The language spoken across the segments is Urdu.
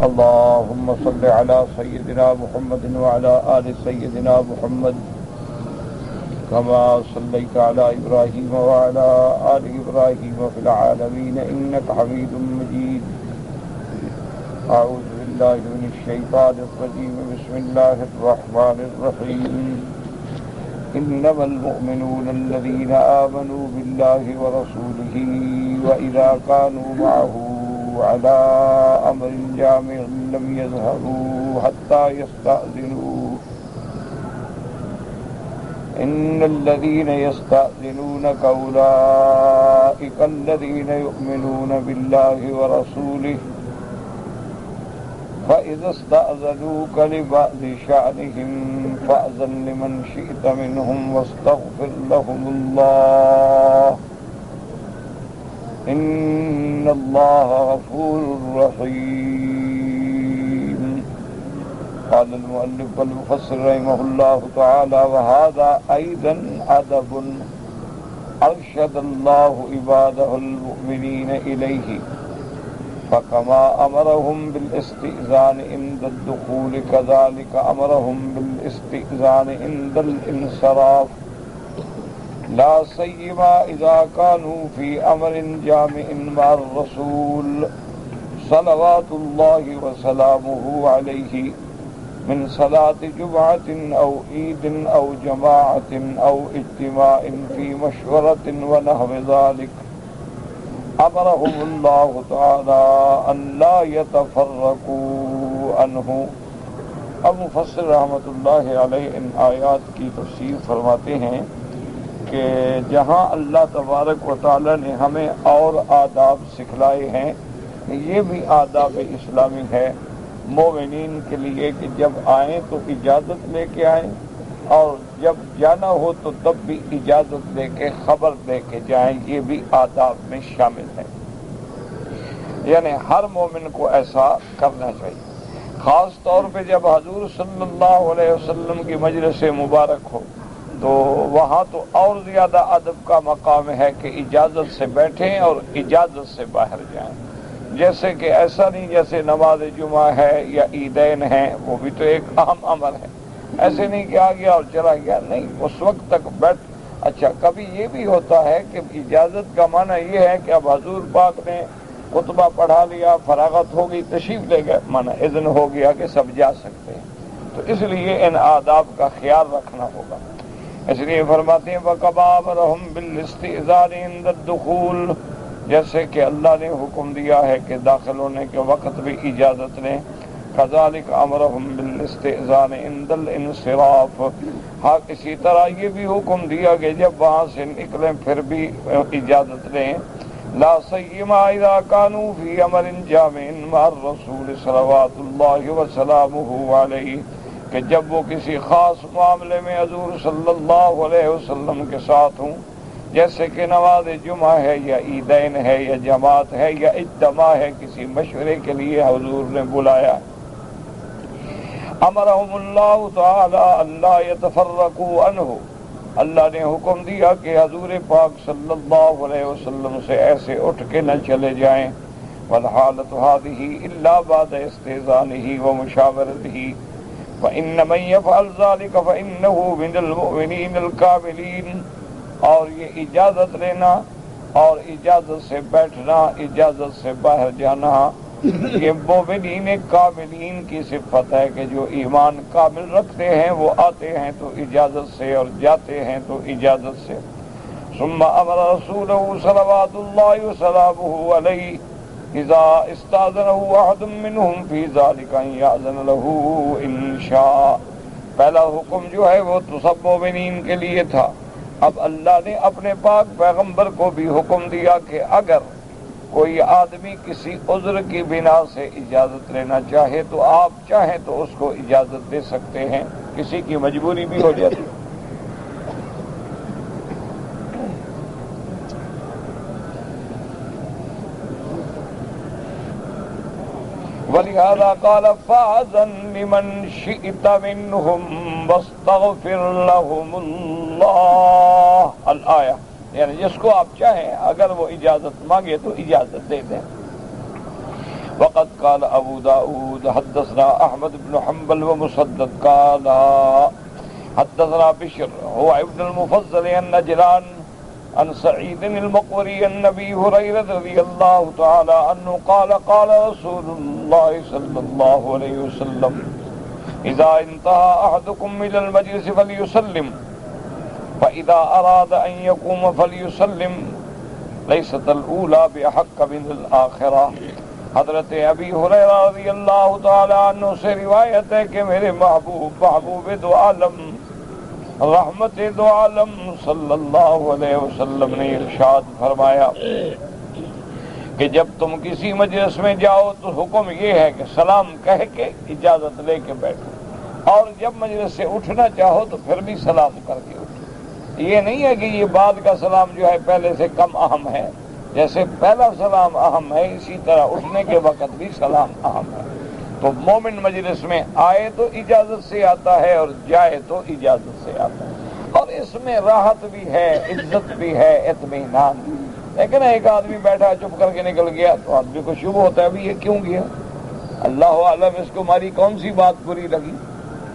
اللهم صل على سيدنا محمد وعلى آل سيدنا محمد كما صليت على إبراهيم وعلى آل إبراهيم في العالمين إنك حميد مجيد. أعوذ بالله من الشيطان الرجيم. بسم الله الرحمن الرحيم. إنما المؤمنون الذين آمنوا بالله ورسوله وإذا كانوا معه على أمر جامع لم يظهروا حتى يستأذنوه. إن الذين يستأذنونك أولئك الذين يؤمنون بالله ورسوله فإذا استأذنوك لبعض شأنهم فأذن لمن شئت منهم واستغفر لهم الله إن الله غفور رحيم. قال المؤلف والمفسر رحمه الله تعالى: وهذا أيضا أدب أرشد الله عباده المؤمنين إليه، فكما أمرهم بالاستئذان عند الدخول كذلك أمرهم بالاستئذان عند الانصراف، لا سيما إذا كانوا في أمر جامع مع الرسول صلوات الله وسلامه عليه من صلاة جمعة أو عيد أو جماعة أو اجتماع في مشورة ونحو ذلك. أمرهم الله تعالى أن لا يتفرقوا عنه. اب مفسر رحمۃ اللہ علیہ ان آیات کی تفسیر فرماتے ہیں کہ جہاں اللہ تبارک و تعالی نے ہمیں اور آداب سکھلائے ہیں، یہ بھی آداب اسلامی ہے مومنین کے لیے کہ جب آئیں تو اجازت لے کے آئیں، اور جب جانا ہو تو تب بھی اجازت دے کے خبر دے کے جائیں. یہ بھی آداب میں شامل ہے، یعنی ہر مومن کو ایسا کرنا چاہیے. خاص طور پہ جب حضور صلی اللہ علیہ وسلم کی مجلس مبارک ہو تو وہاں تو اور زیادہ ادب کا مقام ہے کہ اجازت سے بیٹھیں اور اجازت سے باہر جائیں. جیسے کہ ایسا نہیں جیسے نماز جمعہ ہے یا عیدین ہیں، وہ بھی تو ایک اہم امر ہے. ایسے نہیں کہ آ گیا اور چلا گیا، نہیں، اس وقت تک بیٹھ. اچھا، کبھی یہ بھی ہوتا ہے کہ اجازت کا معنی یہ ہے کہ اب حضور پاک نے خطبہ پڑھا لیا، فراغت ہو گئی، تشریف لے گئے، معنی اذن ہو گیا کہ سب جا سکتے ہیں. تو اس لیے ان آداب کا خیال رکھنا ہوگا. اس لیے فرماتے ہیں وَقَضَىٰ أَمْرَهُم بِالِاسْتِئْذَانِ عِندَ الدُّخُولِ، جیسے کہ اللہ نے حکم دیا ہے کہ داخل ہونے کے وقت بھی اجازت لیں. كَذَلِكَ أَمْرَهُم بِالِاسْتِئْذَانِ عِندَ الْانصِرَافِ، ہاں اسی طرح یہ بھی حکم دیا کہ جب وہاں سے نکلیں پھر بھی اجازت لیں. لا سيما إذا كانوا في أمر جامع مع الرسول صلوات الله وسلامه عليه، کہ جب وہ کسی خاص معاملے میں حضور صلی اللہ علیہ وسلم کے ساتھ ہوں، جیسے کہ نماز جمعہ ہے یا عیدین ہے یا جماعت ہے یا اجتماع ہے، کسی مشورے کے لیے حضور نے بلایا. امرهم اللہ تعالی اللہ يتفرقوا عنہ، اللہ نے حکم دیا کہ حضور پاک صلی اللہ علیہ وسلم سے ایسے اٹھ کے نہ چلے جائیں. والحالۃ هذه الا بعد استئذانه ومشاورته، فإن من يفعل ذلك فإنه من المؤمنين الكاملين. اور یہ اجازت لینا اور اجازت سے بیٹھنا، اجازت سے باہر جانا، یہ مومنین کاملین کی صفت ہے کہ جو ایمان کامل رکھتے ہیں وہ آتے ہیں تو اجازت سے اور جاتے ہیں تو اجازت سے. ثم امر رسوله صلوات الله وسلامه عليه اذا استاذنه احد منهم في ذلك ان يأذن له ان شاء. پہلا حکم جو ہے وہ تو سب مومنین کے لیے تھا. اب اللہ نے اپنے پاک پیغمبر کو بھی حکم دیا کہ اگر کوئی آدمی کسی عذر کی بنا سے اجازت لینا چاہے تو آپ چاہیں تو اس کو اجازت دے سکتے ہیں، کسی کی مجبوری بھی ہو جاتی. وَلِهَذَا قَالَ فَأَذَن لِمَنْ شِئْتَ مِنْهُمْ وَاسْتَغْفِرْ لَهُمُ اللَّهُ. الآیہ، یعنی جس کو آپ چاہیں اگر وہ اجازت مانگے تو اجازت دے دیں. وقد قال ابو داود حدثنا احمد بن حنبل ومسدد قال حدثنا بشر هو ابن المفضل عن نجران عن سعيد المقبري عن ابي هريره رضي الله تعالى عنه قال قال رسول الله صلى الله عليه وسلم اذا انتهى احدكم الى المجلس فليسلم فاذا اراد ان يقوم فليسلم ليست الاولى باحق من الاخره. حضرت ابی ہریرہ رضی اللہ تعالی عنہ سے روایت ہے کہ میرے محبوب دو عالم رحمت دو عالم صلی اللہ علیہ وسلم نے ارشاد فرمایا کہ جب تم کسی مجلس میں جاؤ تو حکم یہ ہے کہ سلام کہہ کے اجازت لے کے بیٹھو، اور جب مجلس سے اٹھنا چاہو تو پھر بھی سلام کر کے اٹھو. یہ نہیں ہے کہ یہ بعد کا سلام جو ہے پہلے سے کم اہم ہے. جیسے پہلا سلام اہم ہے اسی طرح اٹھنے کے وقت بھی سلام اہم ہے. تو مومن مجلس میں آئے تو اجازت سے آتا ہے اور جائے تو اجازت سے آتا ہے، اور اس میں راحت بھی ہے، عزت بھی ہے، اطمینان بھی. لیکن ایک آدمی بیٹھا چپ کر کے نکل گیا تو آدمی کو شبہ ہوتا ہے ابھی یہ کیوں گیا، اللہ عالم اس کو ہماری کون سی بات بری لگی.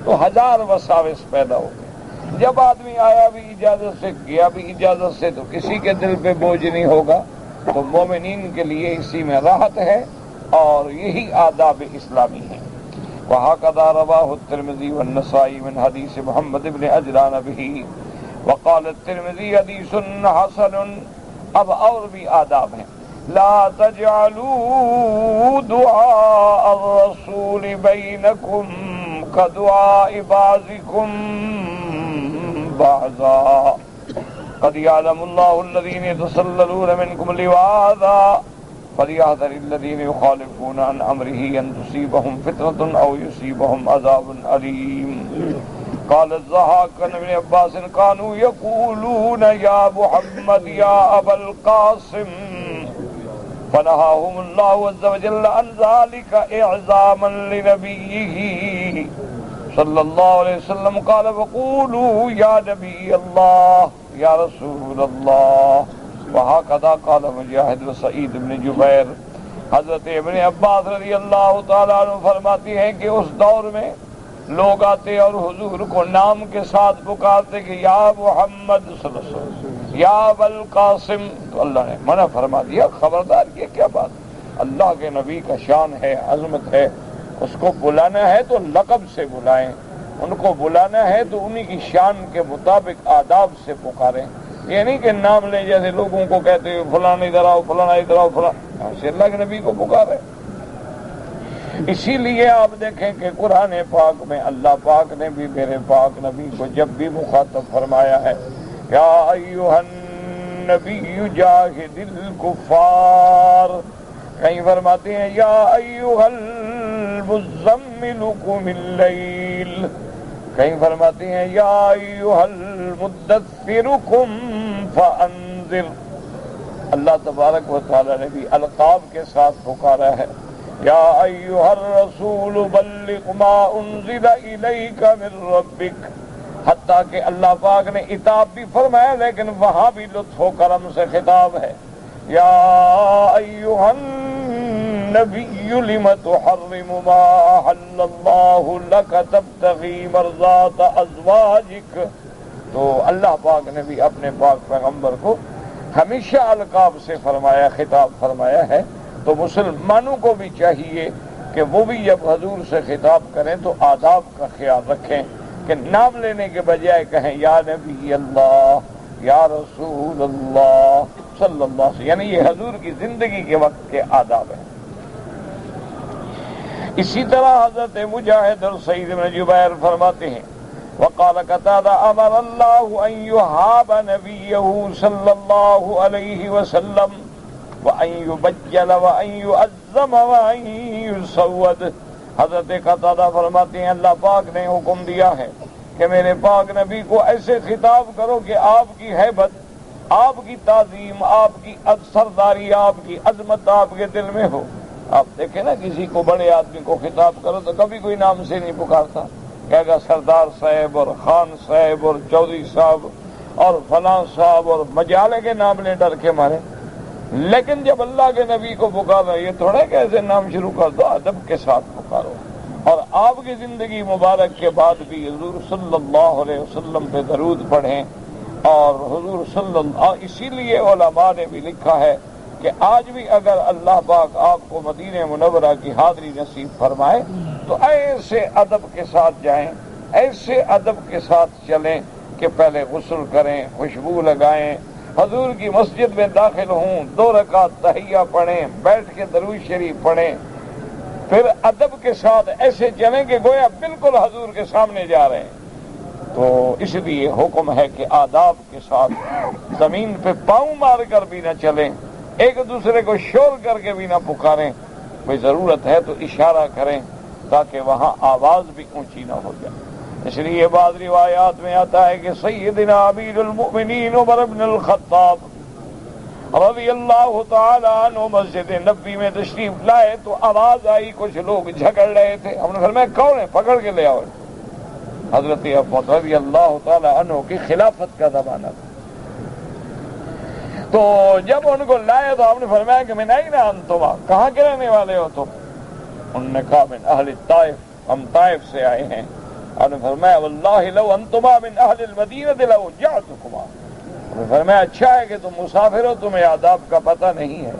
تو ہزار وساوس پیدا ہو گئے. جب آدمی آیا بھی اجازت سے گیا بھی اجازت سے تو کسی کے دل پہ بوجھ نہیں ہوگا. تو مومنین کے لیے اسی میں راحت ہے اور یہی آداب اسلامی ہیں. وہکذا رواہ الترمذی والنسائی من حدیث محمد بن عجلان بہ وقال الترمذی حدیث حسن. اب اور بھی آداب ہیں. لا تجعلوا دعاء الرسول بینکم کدعاء بعضکم بعضا قد يعلم الله الذين يتسللون منكم لواذا فليحذر الذين يخالفون عن امره ان تصيبهم فتنة او يصيبهم عذاب اليم. قال الضحاك عن ابن عباس كانوا يقولون يا محمد يا ابا القاسم فنهاهم الله عز وجل عن ذلك اعظاما لنبيه صلی اللہ علیہ وسلم. قال وقولوا یا نبی اللہ یا رسول اللہ. وہکذا قال مجاہد و سعید بن جبیر. حضرت ابن عباس رضی اللہ تعالیٰ عنہ فرماتی ہیں کہ اس دور میں لوگ آتے اور حضور کو نام کے ساتھ پکارتے کہ یا محمد صلی اللہ علیہ وسلم یا ابوالقاسم. تو اللہ نے منع فرما دیا، خبردار یہ کیا بات، اللہ کے نبی کا شان ہے، عظمت ہے. اس کو بلانا ہے تو لقب سے بلائیں، ان کو بلانا ہے تو انہی کی شان کے مطابق آداب سے پکاریں. یہ نہیں کہ نام لیں جیسے لوگوں کو کہتے فلاں ادھر آؤ فلاں ادھر آؤ فلاں، ایسے اللہ کے نبی کو پکارے. اسی لیے آپ دیکھیں کہ قرآن پاک میں اللہ پاک نے بھی میرے پاک نبی کو جب بھی مخاطب فرمایا ہے یا ایھا النبی جاہد الکفار، کہیں فرماتے ہیں یا ایھا المزمل قم اللیل، کہیں فرماتے ہیں یا ایھا المدثر قم فانذر. اللہ تبارک و تعالی نے بھی القاب کے ساتھ پکارا ہے یا ایھا الرسول بلغ ما انزل الیک من ربک. حتیٰ کہ اللہ پاک نے عتاب بھی فرمایا لیکن وہاں بھی لطف و کرم سے خطاب ہے یا ایھا النبی لم تحرم ما احل اللہ لک تبتغی مرضات ازواجک. تو اللہ پاک نے بھی اپنے پاک پیغمبر کو ہمیشہ القاب سے فرمایا، خطاب فرمایا ہے. تو مسلمانوں کو بھی چاہیے کہ وہ بھی جب حضور سے خطاب کریں تو آداب کا خیال رکھیں کہ نام لینے کے بجائے کہیں یا نبی اللہ یا رسول اللہ صلی اللہ علیہ وسلم، یعنی یہ حضور کی زندگی کے وقت کے آداب ہیں. اسی طرح حضرت مجاہد اور سعید بن جبیر فرماتے ہیں وقال قتادہ امر اللہ ان یحاب نبیہ صلی اللہ علیہ وسلم وان یبجل وان یعظم وان یسود. حضرت قتادہ فرماتے ہیں اللہ پاک نے حکم دیا ہے کہ میرے پاک نبی کو ایسے خطاب کرو کہ آپ کی ہیبت، آپ کی تعظیم، آپ کی سرداری، آپ کی عظمت آپ کے دل میں ہو. آپ دیکھیں نا کسی کو بڑے آدمی کو خطاب کرو تو کبھی کوئی نام سے نہیں پکارتا، کہے گا سردار صاحب اور خان صاحب اور چودھری صاحب اور فلاں صاحب اور مجالے کے نام لے ڈر کے مارے. لیکن جب اللہ کے نبی کو پکارا، یہ تھوڑا کہ ایسے نام شروع کر دو، ادب کے ساتھ پکارو۔ اور آپ کی زندگی مبارک کے بعد بھی حضور صلی اللہ علیہ وسلم پہ درود پڑھیں، اور حضور صلی اللہ، اسی لیے علماء نے بھی لکھا ہے کہ آج بھی اگر اللہ پاک آپ کو مدینہ منورہ کی حاضری نصیب فرمائے تو ایسے ادب کے ساتھ جائیں، ایسے ادب کے ساتھ چلیں کہ پہلے غسل کریں، خوشبو لگائیں، حضور کی مسجد میں داخل ہوں، 2 رکعت تحیہ پڑھیں، بیٹھ کے درود شریف پڑھیں، پھر ادب کے ساتھ ایسے چلیں کہ گویا بالکل حضور کے سامنے جا رہے ہیں۔ تو اس لیے حکم ہے کہ آداب کے ساتھ زمین پہ پاؤں مار کر بھی نہ چلیں، ایک دوسرے کو شور کر کے بھی نہ پکاریں، کوئی ضرورت ہے تو اشارہ کریں تاکہ وہاں آواز بھی اونچی نہ ہو جائے۔ اس لیے بعض روایات میں آتا ہے کہ سیدنا امیر المؤمنین عمر بن الخطاب رضی اللہ تعالی عنہ مسجد نبوی میں تشریف لائے تو آواز آئی، کچھ لوگ جھگڑ رہے تھے، ہم نے فرمایا کون ہے، پکڑ کے لے آؤ۔ حضرت ابو رضی اللہ تعالی عنہ کی خلافت کا زمانہ تھا، تو جب ان کو لائے تو آپ نے فرمایا کہ من این انتما، کہاں کے رہنے والے ہو تم؟ انہوں نے کہا من اہل الطائف، ہم طائف سے آئے ہیں۔ آپ نے فرمایا واللہ لو انتما من اہل المدینہ لو جعتکما، فرمایا اچھا ہے کہ تم مسافر ہو، تمہیں آداب کا پتہ نہیں ہے،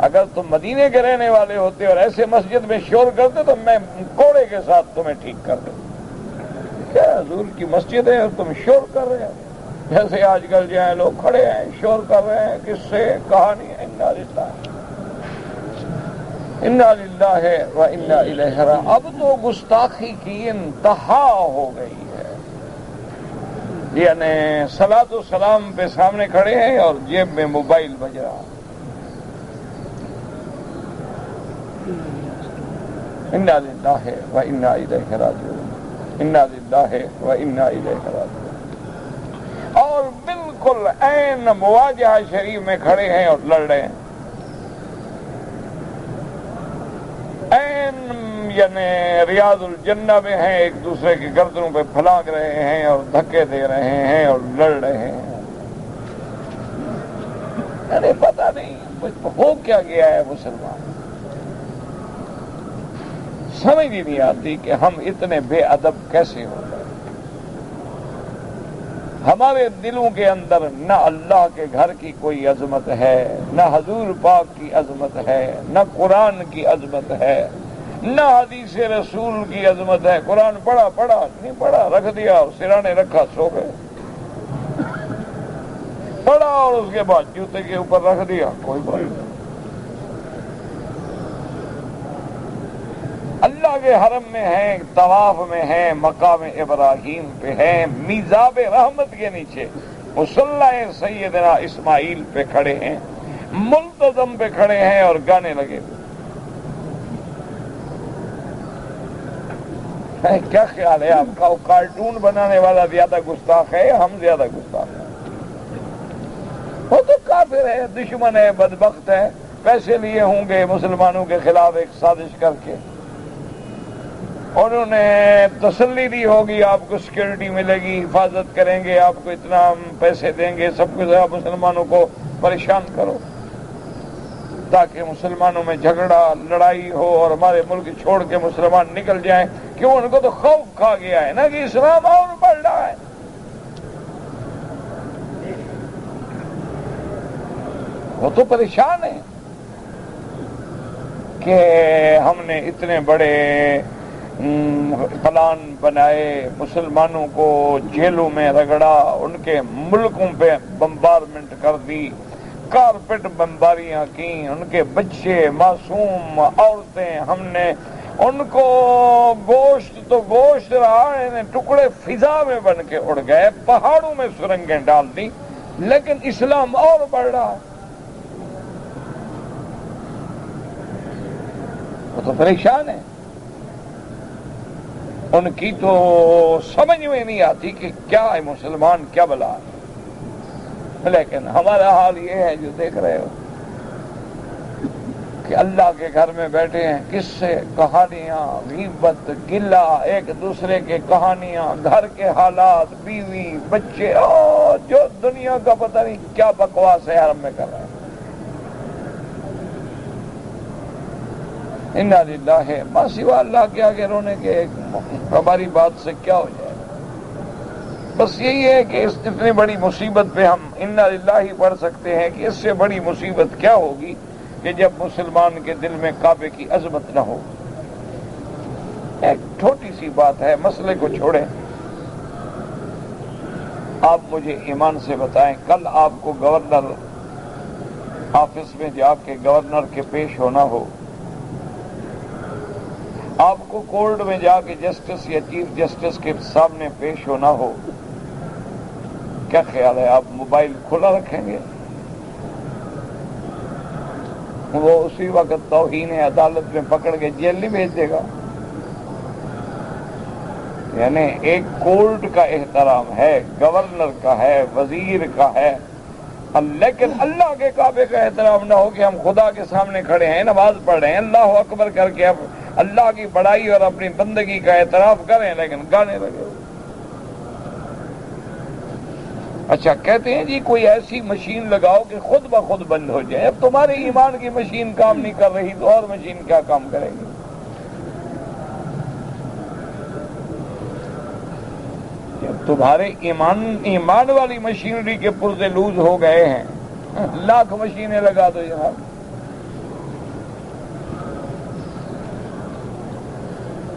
اگر تم مدینے کے رہنے والے ہوتے اور ایسے مسجد میں شور کرتے تو میں کوڑے کے ساتھ تمہیں ٹھیک کر دوں۔ کیا حضور کی مسجد ہے اور تم شور کر رہے ہیں؟ جیسے آج کل جو ہے لوگ کھڑے ہیں شور کر رہے ہیں، کس سے کہانی ہے، انا للہ و انا الیہ راجعون۔ اب تو گستاخی کی انتہا ہو گئی ہے، یعنی صلاۃ و سلام پہ سامنے کھڑے ہیں اور جیب میں موبائل بج رہا۔ انا للہ و انا الیہ راجعون، انا للہ و انا الیہ راجعون۔ اور بالکل عین مواجہہ شریف میں کھڑے ہیں اور لڑ رہے ہیں، عین یعنی ریاض الجنہ میں ہیں، ایک دوسرے کے گردنوں پہ پھلانگ رہے ہیں اور دھکے دے رہے ہیں اور لڑ رہے ہیں، یعنی پتہ نہیں ہو کیا گیا ہے مسلمان، سمجھ ہی نہیں آتی کہ ہم اتنے بے ادب کیسے ہو گئے۔ ہمارے دلوں کے اندر نہ اللہ کے گھر کی کوئی عظمت ہے، نہ حضور پاک کی عظمت ہے، نہ قرآن کی عظمت ہے، نہ حدیث رسول کی عظمت ہے۔ قرآن پڑھا نہیں پڑھا، رکھ دیا اور سرانے رکھا، سو گئے، پڑھا اور اس کے بعد جوتے کے اوپر رکھ دیا، کوئی بات نہیں۔ اللہ کے حرم میں ہیں، طواف میں ہیں، مقام ابراہیم پہ ہیں، میزاب رحمت کے نیچے مصلی سیدنا اسماعیل پہ کھڑے ہیں، ملتزم پہ کھڑے ہیں اور گانے لگے ہوئے۔ کیا خیال ہے آپ کا؟ وہ کارٹون بنانے والا زیادہ گستاخ ہے یا ہم زیادہ گستاخ ہیں؟ وہ تو کافر ہے، دشمن ہے، بدبخت ہے، پیسے لیے ہوں گے مسلمانوں کے خلاف ایک سازش کر کے، انہوں نے تسلی دی ہوگی آپ کو سیکورٹی ملے گی، حفاظت کریں گے، آپ کو اتنا پیسے دیں گے، سب کچھ، آپ مسلمانوں کو پریشان کرو تاکہ مسلمانوں میں جھگڑا لڑائی ہو اور ہمارے ملک چھوڑ کے مسلمان نکل جائیں۔ کیوں؟ ان کو تو خوف کھا گیا ہے نا کہ اسلام اور بڑھ رہا ہے۔ وہ تو پریشان ہیں کہ ہم نے اتنے بڑے پلان بنائے، مسلمانوں کو جیلوں میں رگڑا، ان کے ملکوں پہ بمبارمنٹ کر دی، کارپیٹ بمباریاں کی، ان کے بچے معصوم عورتیں، ہم نے ان کو گوشت تو گوشت رہا، ٹکڑے فضا میں بن کے اڑ گئے، پہاڑوں میں سرنگیں ڈال دی، لیکن اسلام اور بڑھ رہا ہے۔ وہ تو پریشان ہے، ان کی تو سمجھ میں نہیں آتی کہ کیا ہے مسلمان، کیا بلا ہے۔ لیکن ہمارا حال یہ ہے جو دیکھ رہے ہو کہ اللہ کے گھر میں بیٹھے ہیں، کس سے کہانیاں، غیبت، گلہ، ایک دوسرے کے کہانیاں، گھر کے حالات، بیوی، بچے، جو دنیا کا پتہ نہیں کیا بکواس ہے حرم میں کر رہے ہیں۔ انا للہ ہے، ما سوا اللہ کے آگے رونے کے ہماری بات سے کیا ہو جائے؟ بس یہی ہے کہ اس اتنی بڑی مصیبت پہ ہم انا للہ ہی پڑھ سکتے ہیں کہ اس سے بڑی مصیبت کیا ہوگی کہ جب مسلمان کے دل میں کعبے کی عظمت نہ ہو۔ ایک چھوٹی سی بات ہے، مسئلے کو چھوڑیں، آپ مجھے ایمان سے بتائیں، کل آپ کو گورنر آفس میں جا کے گورنر کے پیش ہونا ہو، آپ کو کورٹ میں جا کے جسٹس یا چیف جسٹس کے سامنے پیش ہونا ہو، کیا خیال ہے آپ موبائل کھلا رکھیں گے؟ وہ اسی وقت توہین عدالت میں پکڑ کے جیل نہیں بھیج دے گا؟ یعنی ایک کورٹ کا احترام ہے، گورنر کا ہے، وزیر کا ہے، لیکن اللہ کے کعبے کا احترام نہ ہو کہ ہم خدا کے سامنے کھڑے ہیں، نماز پڑھ رہے ہیں، اللہ اکبر کر کے اب اللہ کی بڑائی اور اپنی بندگی کا اعتراف کریں لیکن گانے لگے۔ اچھا کہتے ہیں جی کوئی ایسی مشین لگاؤ کہ خود بخود بند ہو جائے۔ اب تمہارے ایمان کی مشین کام نہیں کر رہی تو اور مشین کیا کام کرے گی؟ جب تمہارے ایمان والی مشینری کے پرزے لوز ہو گئے ہیں، لاکھ مشینیں لگا دو جناب۔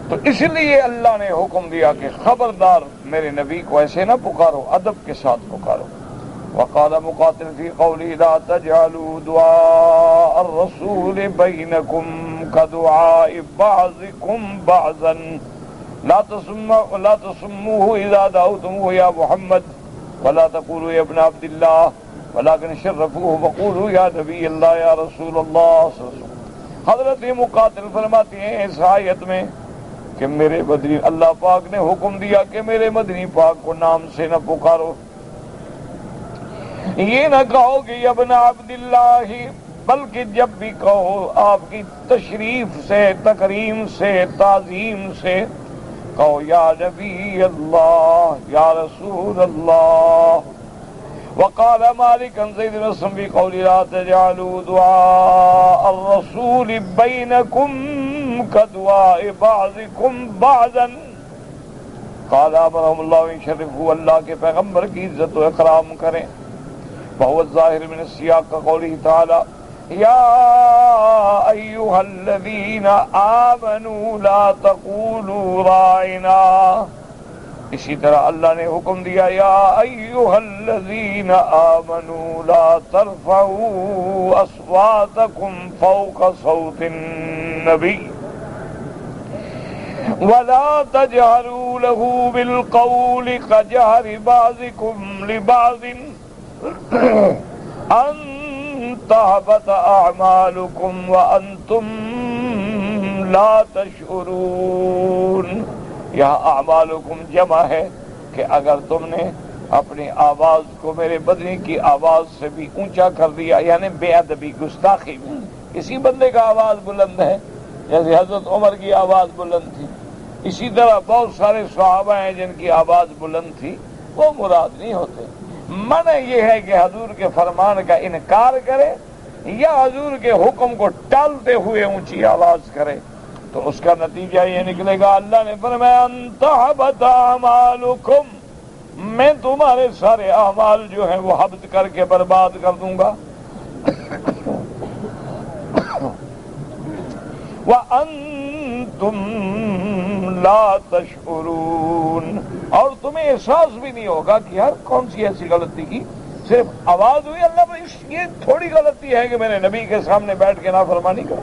تو اس لیے اللہ نے حکم دیا کہ خبردار میرے نبی کو ایسے نہ پکارو، ادب کے ساتھ پکارو۔ وقال مقاتل فی قولی لا تجعلوا دعاء الرسول بینکم کدعاء بعضکم بعضا لا تسموه اذا دعوتموه یا محمد ولا تقولوا یا ابن عبد اللہ ولكن شرفوه وقولوا یا نبی اللہ یا رسول اللہ۔ حضرت مقاتل فرماتے ہیں اس آیت میں کہ میرے مدنی اللہ پاک نے حکم دیا کہ میرے مدنی پاک کو نام سے نہ پکارو، یہ نہ کہو کہ ابن عبداللہ، بلکہ جب بھی کہو آپ کی تشریف سے، تکریم سے، تعظیم سے کہو یا نبی اللہ، یا رسول اللہ۔ وقال مالک عن زید بن اسلم في قول لا تجعلوا دعاء الرسول بينكم كدعاء بعضكم بعضا قال امرهم الله ان شرفوا، اللہ کے پیغمبر کی عزت و اکرام کریں۔ وهو الظاہر من السیاق كقوله تعالی یا ایها الذین آمنوا لا تقولوا راعنا، اسی طرح اللہ نے حکم دیا یا ایھا الذین آمنوا لا ترفعوا اصواتکم فوق صوت النبی ولا تجهروا له بالقول كجهر بعضكم لبعض ان تحبط اعمالكم وانتم لا تشعرون۔ یہاں اعمالکم جمع ہے کہ اگر تم نے اپنی آواز کو میرے بدنی کی آواز سے بھی اونچا کر دیا، یعنی بے ادبی، گستاخی میں، کسی بندے کا آواز بلند ہے جیسے حضرت عمر کی آواز بلند تھی، اسی طرح بہت سارے صحابہ ہیں جن کی آواز بلند تھی، وہ مراد نہیں ہوتے۔ منع یہ ہے کہ حضور کے فرمان کا انکار کرے یا حضور کے حکم کو ٹالتے ہوئے اونچی آواز کرے، تو اس کا نتیجہ یہ نکلے گا، اللہ نے فرمایا ان تحبط اعمالکم، میں تمہارے سارے اعمال جو ہیں وہ حبط کر کے برباد کر دوں گا، وانتم لا تشعرون، اور تمہیں احساس بھی نہیں ہوگا کہ یار کون سی ایسی غلطی کی، صرف آواز ہوئی اللہ پر، یہ تھوڑی غلطی ہے کہ میرے نبی کے سامنے بیٹھ کے نافرمانی کرو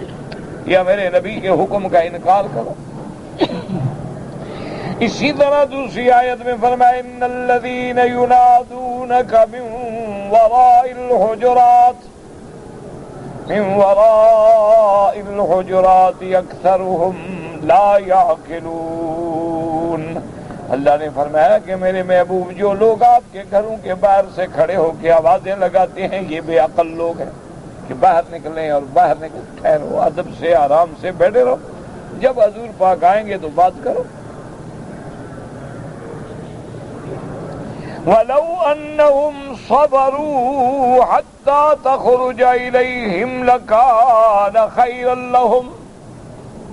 یا میرے نبی کے حکم کا انکار کرو۔ اسی طرح دوسری آیت میں فرمایا ان الذین ینادونک من وراء الحجرات اکثرهم لا یعقلون، اللہ نے فرمایا کہ میرے محبوب جو لوگ آپ کے گھروں کے باہر سے کھڑے ہو کے آوازیں لگاتے ہیں یہ بے عقل لوگ ہیں کہ باہر نکلیں اور باہر نکل، ٹھہرو، ادب سے آرام سے بیٹھے رہو، جب حضور پاک آئیں گے تو بات کرو۔ وَلَوْ أَنَّهُمْ صَبَرُوا حَتَّى تَخْرُجَ إِلَيْهِمْ لَكَانَ خَيْرًا لَهُمْ،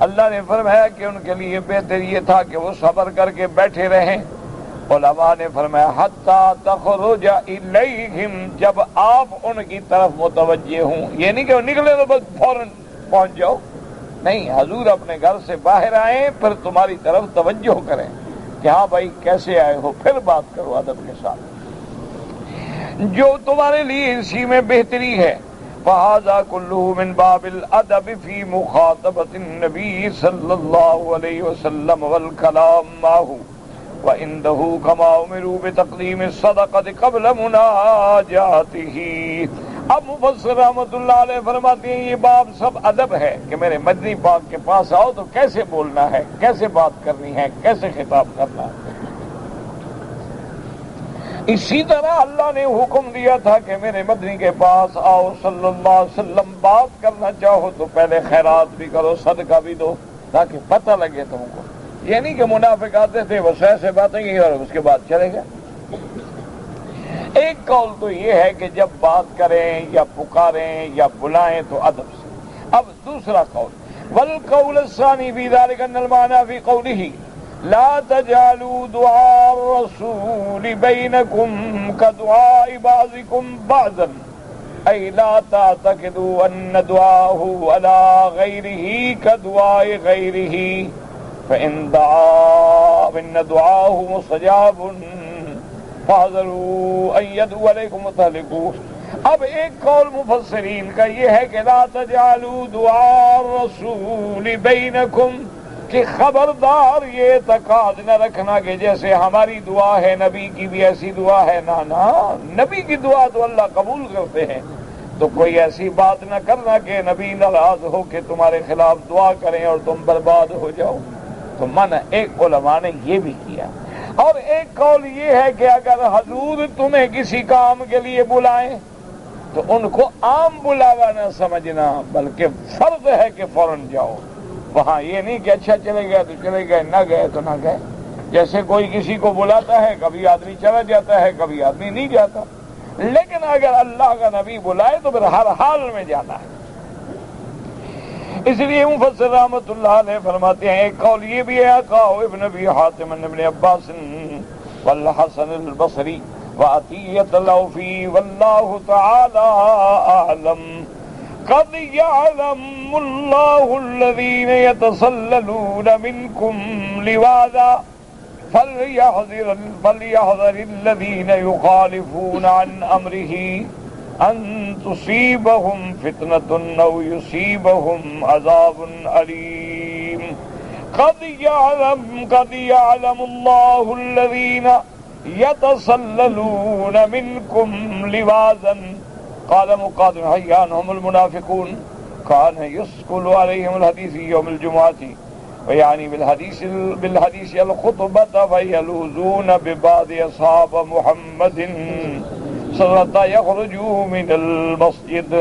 اللہ نے فرمایا کہ ان کے لیے بہتر یہ تھا کہ وہ صبر کر کے بیٹھے رہیں۔ علماء نے فرمایا حتی تخرج الیہم، جب آپ ان کی طرف متوجہ ہوں، یہ نہیں کہ وہ نکلے تو بس فوراً پہنچ جاؤ، نہیں، حضور اپنے گھر سے باہر آئیں پھر تمہاری طرف توجہ کریں کہ ہاں بھائی کیسے آئے ہو، پھر بات کرو ادب کے ساتھ جو تمہارے لیے اسی میں بہتری ہے۔ فَهَذَا كُلُّهُ مِنْ بَابِ الْأَدَبِ فِي مُخَاطَبَةِ النَّبِيِّ صلی اللہ علیہ وسلم وَالْكَلَامُ مَعَهُ وَعِنْدَهُ كَمَا أُمِرُوا بِتَقْدِيمِ الصَّدَقَةِ قَبْلَ مُنَاجَاتِهِ۔ اب مفسر رحمۃ اللہ علیہ فرماتے ہیں یہ باب سب ادب ہے کہ میرے مدنی پاک کے پاس آؤ تو کیسے بولنا ہے، کیسے بات کرنی ہے، کیسے خطاب کرنا ہے۔ اسی طرح اللہ نے حکم دیا تھا کہ میرے مدنی کے پاس آؤ صلی اللہ علیہ وسلم، بات کرنا چاہو تو پہلے خیرات بھی کرو، صدقہ بھی دو، تاکہ پتہ لگے تم کو۔ یہ نہیں کہ منافق آتے تھے بس ایسے باتیں کی اور اس کے بعد چلے گئے۔ ایک قول تو یہ ہے کہ جب بات کریں یا پکاریں یا بلائیں تو ادب سے۔ اب دوسرا قول، والقول الثانی فی ذلک ان المعنی فی قولہ لا تجعلوا دعاء الرسول بینکم کدعاء بعضکم بعضا، ای لا تعتقدوا ان دعاءه علی غیرہ کدعاء غیرہ، فإن دعاءه مستجاب فاحذروا ان يدعو علیکم متہلکون۔ اب ایک قول مفسرین کا یہ ہے کہ لا تجعلوا دعاء الرسول بینکم، کہ خبردار یہ اعتقاد نہ رکھنا کہ جیسے ہماری دعا ہے نبی کی بھی ایسی دعا ہے، نہ نبی کی دعا تو اللہ قبول کرتے ہیں، تو کوئی ایسی بات نہ کرنا کہ نبی ناراض ہو کہ تمہارے خلاف دعا کریں اور تم برباد ہو جاؤ، تو منع ایک علماء نے یہ بھی کیا۔ اور ایک قول یہ ہے کہ اگر حضور تمہیں کسی کام کے لیے بلائیں تو ان کو عام بلاوا نہ سمجھنا، بلکہ فرض ہے کہ فوراً جاؤ وہاں، یہ نہیں کہ اچھا چلے گئے تو چلے گئے، نہ گئے تو نہ گئے۔ جیسے کوئی کسی کو بلاتا ہے، کبھی آدمی چلا جاتا ہے، کبھی آدمی نہیں جاتا، لیکن اگر اللہ کا نبی بلائے تو پھر ہر حال میں جانا ہے۔ اس لیے مفسر رحمۃ اللہ علیہ فرماتے ہیں ایک قول یہ بھی ہے، قال ابن ابی حاتم ابن عباس والحسن البصری وعطیۃ اللوفی واللہ تعالی اعلم، قد يعلم الله الذين يتسللون منكم لواذا فليحذر الذين يخالفون عن امره ان تصيبهم فتنة او يصيبهم عذاب اليم۔ قد يعلم الله الذين يتسللون منكم لواذا، قال مقاتل حیان هم المنافقون كان يسكل عليهم الحديث يوم الجمعة، ويعني بالحديث الخطبة فيلوذون ببعض أصحاب محمد صلى يخرجوا من المسجد۔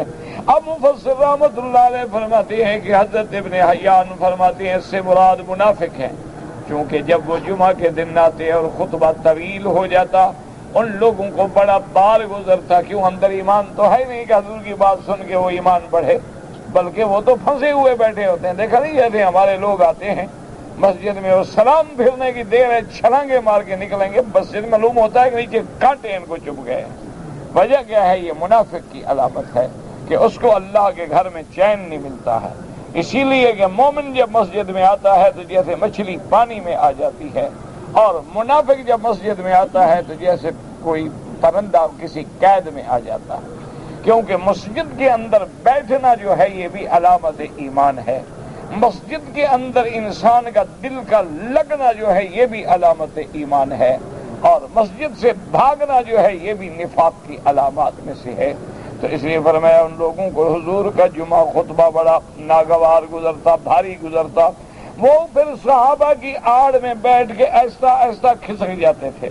اب مفسر رحمۃ اللہ علیہ فرماتے ہیں کہ حضرت ابن حیان فرماتے ہیں اس سے مراد منافق ہیں، چونکہ جب وہ جمعہ کے دن آتے اور خطبہ طویل ہو جاتا ان لوگوں کو بڑا بار گزرتا، کیوں اندر ایمان تو ہے نہیں کہ حضور کی بات سن کے وہ ایمان بڑھے، بلکہ وہ تو پھنسے ہوئے بیٹھے ہوتے ہیں۔ دیکھا نہیں جیسے ہمارے لوگ آتے ہیں مسجد میں اور سلام پھرنے کی دیر ہے چھلانگے مار کے نکلیں گے، مسجد معلوم ہوتا ہے کہ نیچے کانٹے ان کو چبھ گئے۔ وجہ کیا ہے؟ یہ منافق کی علامت ہے کہ اس کو اللہ کے گھر میں چین نہیں ملتا ہے۔ اسی لیے کہ مومن جب مسجد میں آتا ہے تو جیسے مچھلی پانی میں آ جاتی ہے، اور منافق جب مسجد میں آتا ہے تو جیسے کوئی پرندہ کسی قید میں آ جاتا ہے، کیونکہ مسجد کے اندر بیٹھنا جو ہے یہ بھی علامت ایمان ہے، مسجد کے اندر انسان کا دل کا لگنا جو ہے یہ بھی علامت ایمان ہے، اور مسجد سے بھاگنا جو ہے یہ بھی نفاق کی علامات میں سے ہے۔ تو اس لیے فرمایا ان لوگوں کو حضور کا جمعہ خطبہ بڑا ناگوار گزرتا، بھاری گزرتا، وہ پھر صحابہ کی آڑ میں بیٹھ کے ایسا ایسا کھسک جاتے تھے۔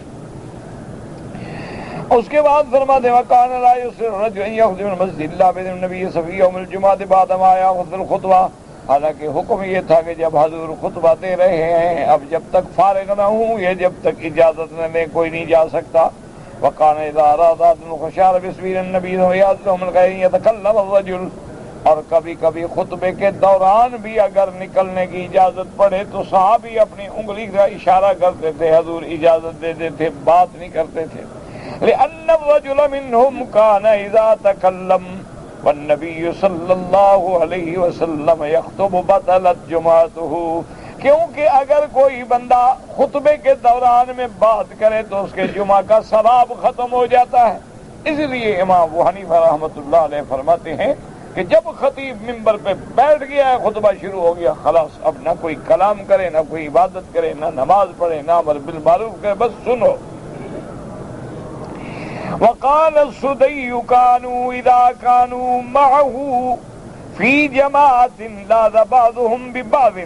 اس کے بعد فرماتے ہیں وَكَانَ لَا يُسْرُ الرَّجُلُ أَن يَخْدِمَ الْمَسْجِدَ إِلَّا بِإِذْنِ النَّبِيِّ صَلَّى يَوْمَ الْجُمْعَةِ بَعْدَمَا يَأْخُذُ الْخُطْبَةَ، حالانکہ حکم یہ تھا کہ جب حضور خطبہ دے رہے ہیں اب جب تک فارغ نہ ہوں یہ جب تک اجازت نہ لیں کوئی نہیں جا سکتا۔ وَكَانَ إِذَا أَرَادَ أَحَدٌ الْخُشَارَ بِسْبِيلِ النَّبِيِّ وَيَأْذُنُ لَهُمْ الْغَيْرِ يَتَكَلَّمُ الرَّجُلُ، اور کبھی کبھی خطبے کے دوران بھی اگر نکلنے کی اجازت پڑے تو صحابی اپنی انگلی کا اشارہ کرتے تھے، حضور اجازت دیتے تھے، بات نہیں کرتے تھے۔ لأن الرجل منهم كان إذا تكلم والنبي صلی اللہ علیہ وسلم يخطب بطلت جمعته، کیونکہ اگر کوئی بندہ خطبے کے دوران میں بات کرے تو اس کے جمعہ کا ثواب ختم ہو جاتا ہے۔ اس لیے امام ابو حنیفہ رحمۃ اللہ علیہ فرماتے ہیں کہ جب خطیب منبر پہ بیٹھ گیا ہے، خطبہ شروع ہو گیا، خلاص اب نہ کوئی کلام کرے، نہ کوئی عبادت کرے، نہ نماز پڑھے، نہ امر بالمعروف کرے، بس سنو۔ وقال السدي كانوا إذا كانوا معه في جماعة لاذ بعضهم ببعض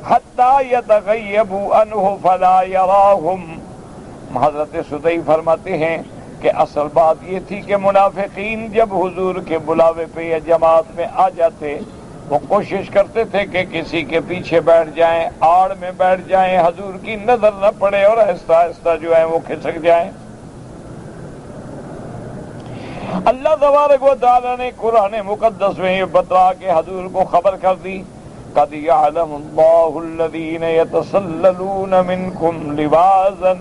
حتى يتغيبوا عنه فلا يراهم۔ حضرت سدی فرماتے ہیں کہ اصل بات یہ تھی کہ منافقین جب حضور کے بلاوے پہ یا جماعت میں آ جاتے، وہ کوشش کرتے تھے کہ کسی کے پیچھے بیٹھ جائیں، آڑ میں بیٹھ جائیں، حضور کی نظر نہ پڑے اور آہستہ آہستہ جو ہے وہ کھسک جائیں۔ اللہ تبارک و تعالیٰ نے قرآن مقدس میں یہ بتلا کے حضور کو خبر کر دی، قَدْ يَعْلَمُ اللَّهُ الَّذِينَ يَتَسَلَّلُونَ مِنْكُمْ لِوَاذًا،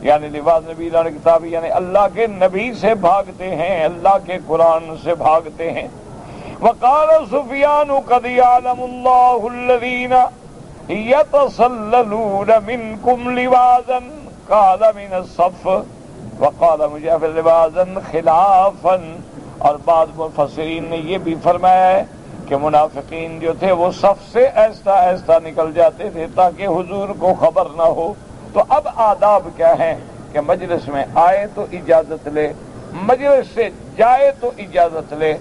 یعنی لباس نبی لڑ کتابی، یعنی اللہ کے نبی سے بھاگتے ہیں، اللہ کے قرآن سے بھاگتے ہیں۔ وَقَالَ سُفْيَانُ قَدْ يَعْلَمُ اللَّهُ الَّذِينَ يَتَسَلَّلُونَ مِنْكُمْ لِوَاذًا قَالَ مِنَ الصَّفِّ وقال مجاہد لبازن خلافا، اور بعض مفسرین نے یہ بھی فرمایا ہے کہ منافقین جو تھے وہ صف سے آہستہ آہستہ نکل جاتے تھے تاکہ حضور کو خبر نہ ہو۔ تو اب آداب کیا ہیں کہ مجلس میں آئے تو اجازت لے، مجلس سے جائے تو اجازت لے،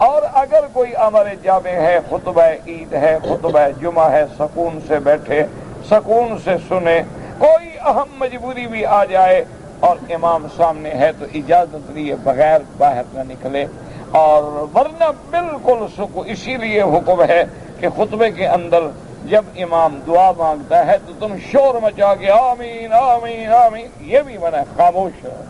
اور اگر کوئی امر جامع ہے، خطبہ عید ہے، خطبہ جمعہ ہے، سکون سے بیٹھے، سکون سے سنے۔ کوئی اہم مجبوری بھی آ جائے اور امام سامنے ہے تو اجازت لیے بغیر باہر نہ نکلے، اور ورنہ بالکل اسی لیے حکم ہے کہ خطبے کے اندر جب امام دعا مانگتا ہے تو تم شور مچا کے آمین آمین آمین، یہ بھی منع ہے، خاموش رہو،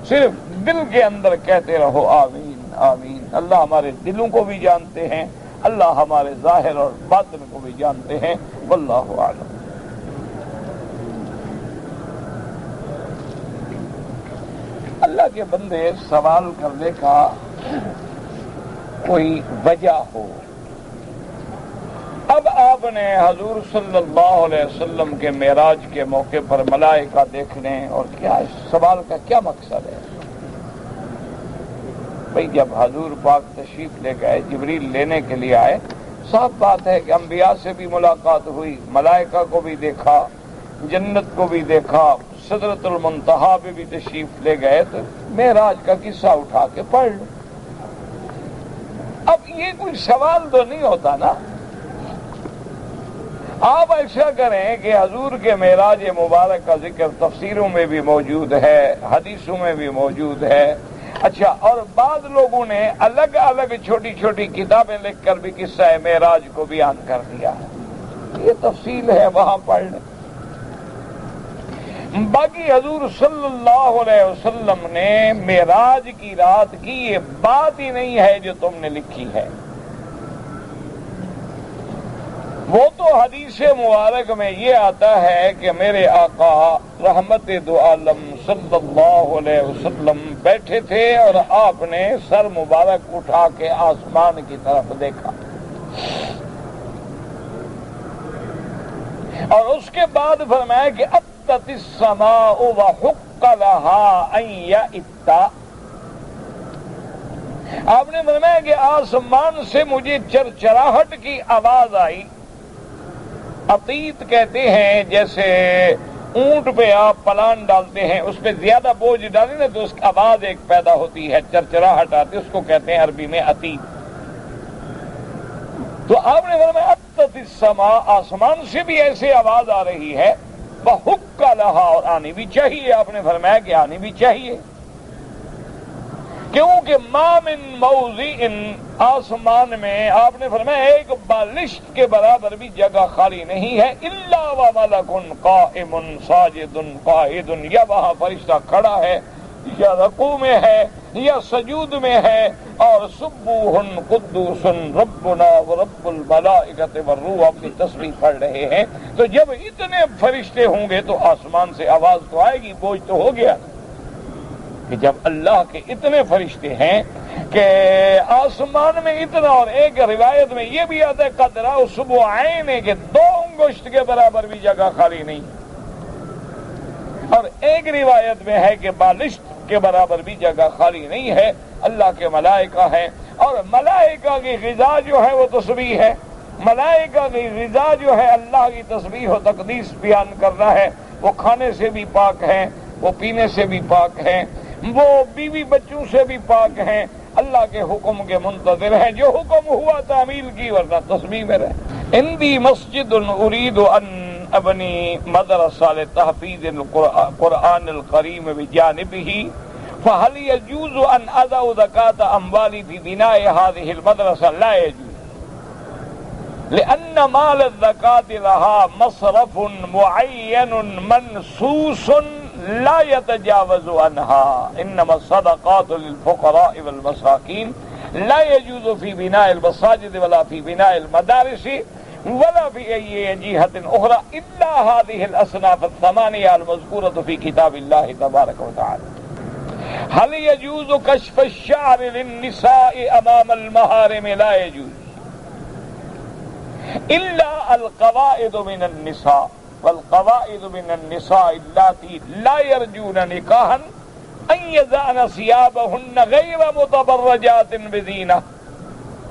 صرف دل کے اندر کہتے رہو آمین آمین۔ اللہ ہمارے دلوں کو بھی جانتے ہیں، اللہ ہمارے ظاہر اور باطن کو بھی جانتے ہیں، واللہ اعلم۔ اللہ کے بندے سوال کرنے کا کوئی وجہ ہو۔ اب آپ نے حضور صلی اللہ علیہ وسلم کے معراج کے موقع پر ملائکہ دیکھنے، اور کیا اس سوال کا کیا مقصد ہے؟ بھئی جب حضور پاک تشریف لے گئے، جبریل لینے کے لیے آئے، صاف بات ہے کہ انبیاء سے بھی ملاقات ہوئی، ملائکہ کو بھی دیکھا، جنت کو بھی دیکھا، سدرۃ المنتہا پہ بھی تشریف لے گئے، تو معراج کا قصہ اٹھا کے پڑھ لو۔ اب یہ کوئی سوال تو نہیں ہوتا نا۔ آپ ایسا کریں کہ حضور کے معراج مبارک کا ذکر تفسیروں میں بھی موجود ہے، حدیثوں میں بھی موجود ہے، اچھا، اور بعض لوگوں نے الگ الگ چھوٹی چھوٹی کتابیں لکھ کر بھی قصہ معراج کو بیان کر دیا ہے، یہ تفصیل ہے، وہاں پڑھ لیں۔ باقی حضور صلی اللہ علیہ وسلم نے معراج کی رات کی یہ بات ہی نہیں ہے جو تم نے لکھی ہے، وہ تو حدیث مبارک میں یہ آتا ہے کہ میرے آقا رحمت دو عالم صلی اللہ علیہ وسلم بیٹھے تھے اور آپ نے سر مبارک اٹھا کے آسمان کی طرف دیکھا، اور اس کے بعد فرمایا کہ اتت السماء وحق لها ان یأت، آپ نے فرمایا کہ آسمان سے مجھے چرچراہٹ کی آواز آئی۔ عتیت کہتے ہیں جیسے اونٹ پہ آپ پلان ڈالتے ہیں، اس پہ زیادہ بوجھ ڈالیں نا تو اس کی آواز ایک پیدا ہوتی ہے، چرچراہٹ آتی ہے، اس کو کہتے ہیں عربی میں عتیت۔ تو آپ نے فرمایا اتت السماء، آسمان سے بھی ایسے آواز آ رہی ہے، وحق لها، اور آنی بھی چاہیے، آپ نے فرمایا کہ آنی بھی چاہیے، کیونکہ ما من موضع، آسمان میں آپ نے فرمایا ایک بالشت کے برابر بھی جگہ خالی نہیں ہے، الا وملک قائم ساجد قائد، یا وہاں فرشتہ کھڑا ہے یا رکوع میں ہے یا سجود میں ہے، اور سبوح قدوس ربنا ورب الملائکۃ والروح اپنی تسبیح پڑھ رہے ہیں، تو جب اتنے فرشتے ہوں گے تو آسمان سے آواز تو آئے گی، بوجھ تو ہو گیا کہ جب اللہ کے اتنے فرشتے ہیں کہ آسمان میں اتنا، اور ایک روایت میں یہ بھی آتا ہے قدرہ سبعین کہ 2 انگشت کے برابر بھی جگہ خالی نہیں، اور ایک روایت میں ہے کہ بالشت کے برابر بھی جگہ خالی نہیں ہے، اللہ کے ملائکہ ہیں، اور ملائکہ کی غذا جو ہے وہ تسبیح ہے، ملائکہ کی غذا جو ہے اللہ کی تسبیح و تقدیس بیان کر رہا ہے، وہ کھانے سے بھی پاک ہیں، وہ پینے سے بھی پاک ہیں، وہ بیوی بچوں سے بھی پاک ہیں، اللہ کے حکم کے منتظر ہیں، جو حکم ہوا تعمیل کی، ورنہ تسبیح میں رہے۔ اندی مسجد اريد ان ابنی مدرسہ لتحفیظ القرآن الکریم بجانبه فهل يجوز ان ادع زکاة اموالی في بناء هذه المدرسة؟ لا يجوز، لأن مال الزکاة لها مصرف معین منصوص لا يتجاوز عنها، انما الصدقات للفقراء والمساکین، لا يجوز في بناء المساجد ولا في بناء المدارس ولا في أي جهة أخرى إلا هذه الأصناف الثمانية المذكورة في كتاب الله تبارك وتعالى۔ هل يجوز كشف الشعر للنساء أمام المحارم؟ لا يجوز، إلا القواعد من النساء، والقواعد من النساء اللاتي لا يرجون نكاحا أن يضعن ثيابهن غير متبرجات بزينة،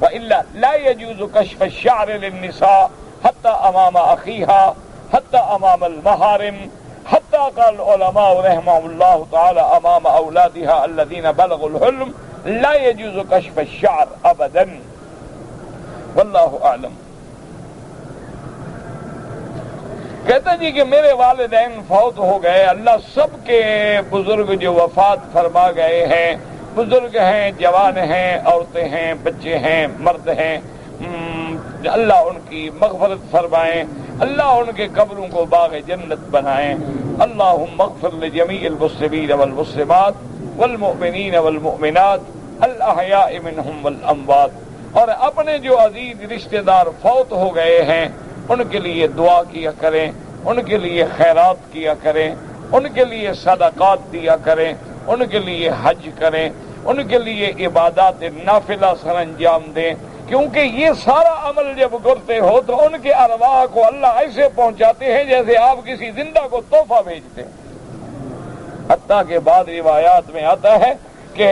وإلا لا يجوز كشف الشعر للنساء حتى أمام أخيها، حتى أمام المحارم، حتى قال العلماء رحمهم الله تعالى أمام أولادها الذين بلغوا الحلم، لا يجوز كشف الشعر أبدا، والله أعلم۔ کہتا جی کہ میرے والدین فوت ہو گئے، اللہ سب کے بزرگ جو وفات فرما گئے ہیں، بزرگ ہیں، جوان ہیں، عورتیں ہیں، بچے ہیں، مرد ہیں، اللہ ان کی مغفرت فرمائیں، اللہ ان کے قبروں کو باغ جنت بنائیں۔ اللہم اغفر لجمیع المسلمین والمسلمات والمؤمنین والمؤمنات الاحیاء منہم والاموات، اور اپنے جو عزیز رشتہ دار فوت ہو گئے ہیں ان کے لیے دعا کیا کریں، ان کے لیے خیرات کیا کریں، ان کے لیے صدقات دیا کریں، ان کے لیے حج کریں، ان کے لیے عبادات نافلہ سر انجام دیں، کیونکہ یہ سارا عمل جب کرتے ہو تو ان کے ارواح کو اللہ ایسے پہنچاتے ہیں جیسے آپ کسی زندہ کو تحفہ بھیجتے ہیں۔ حتیٰ کہ بعض روایات میں آتا ہے کہ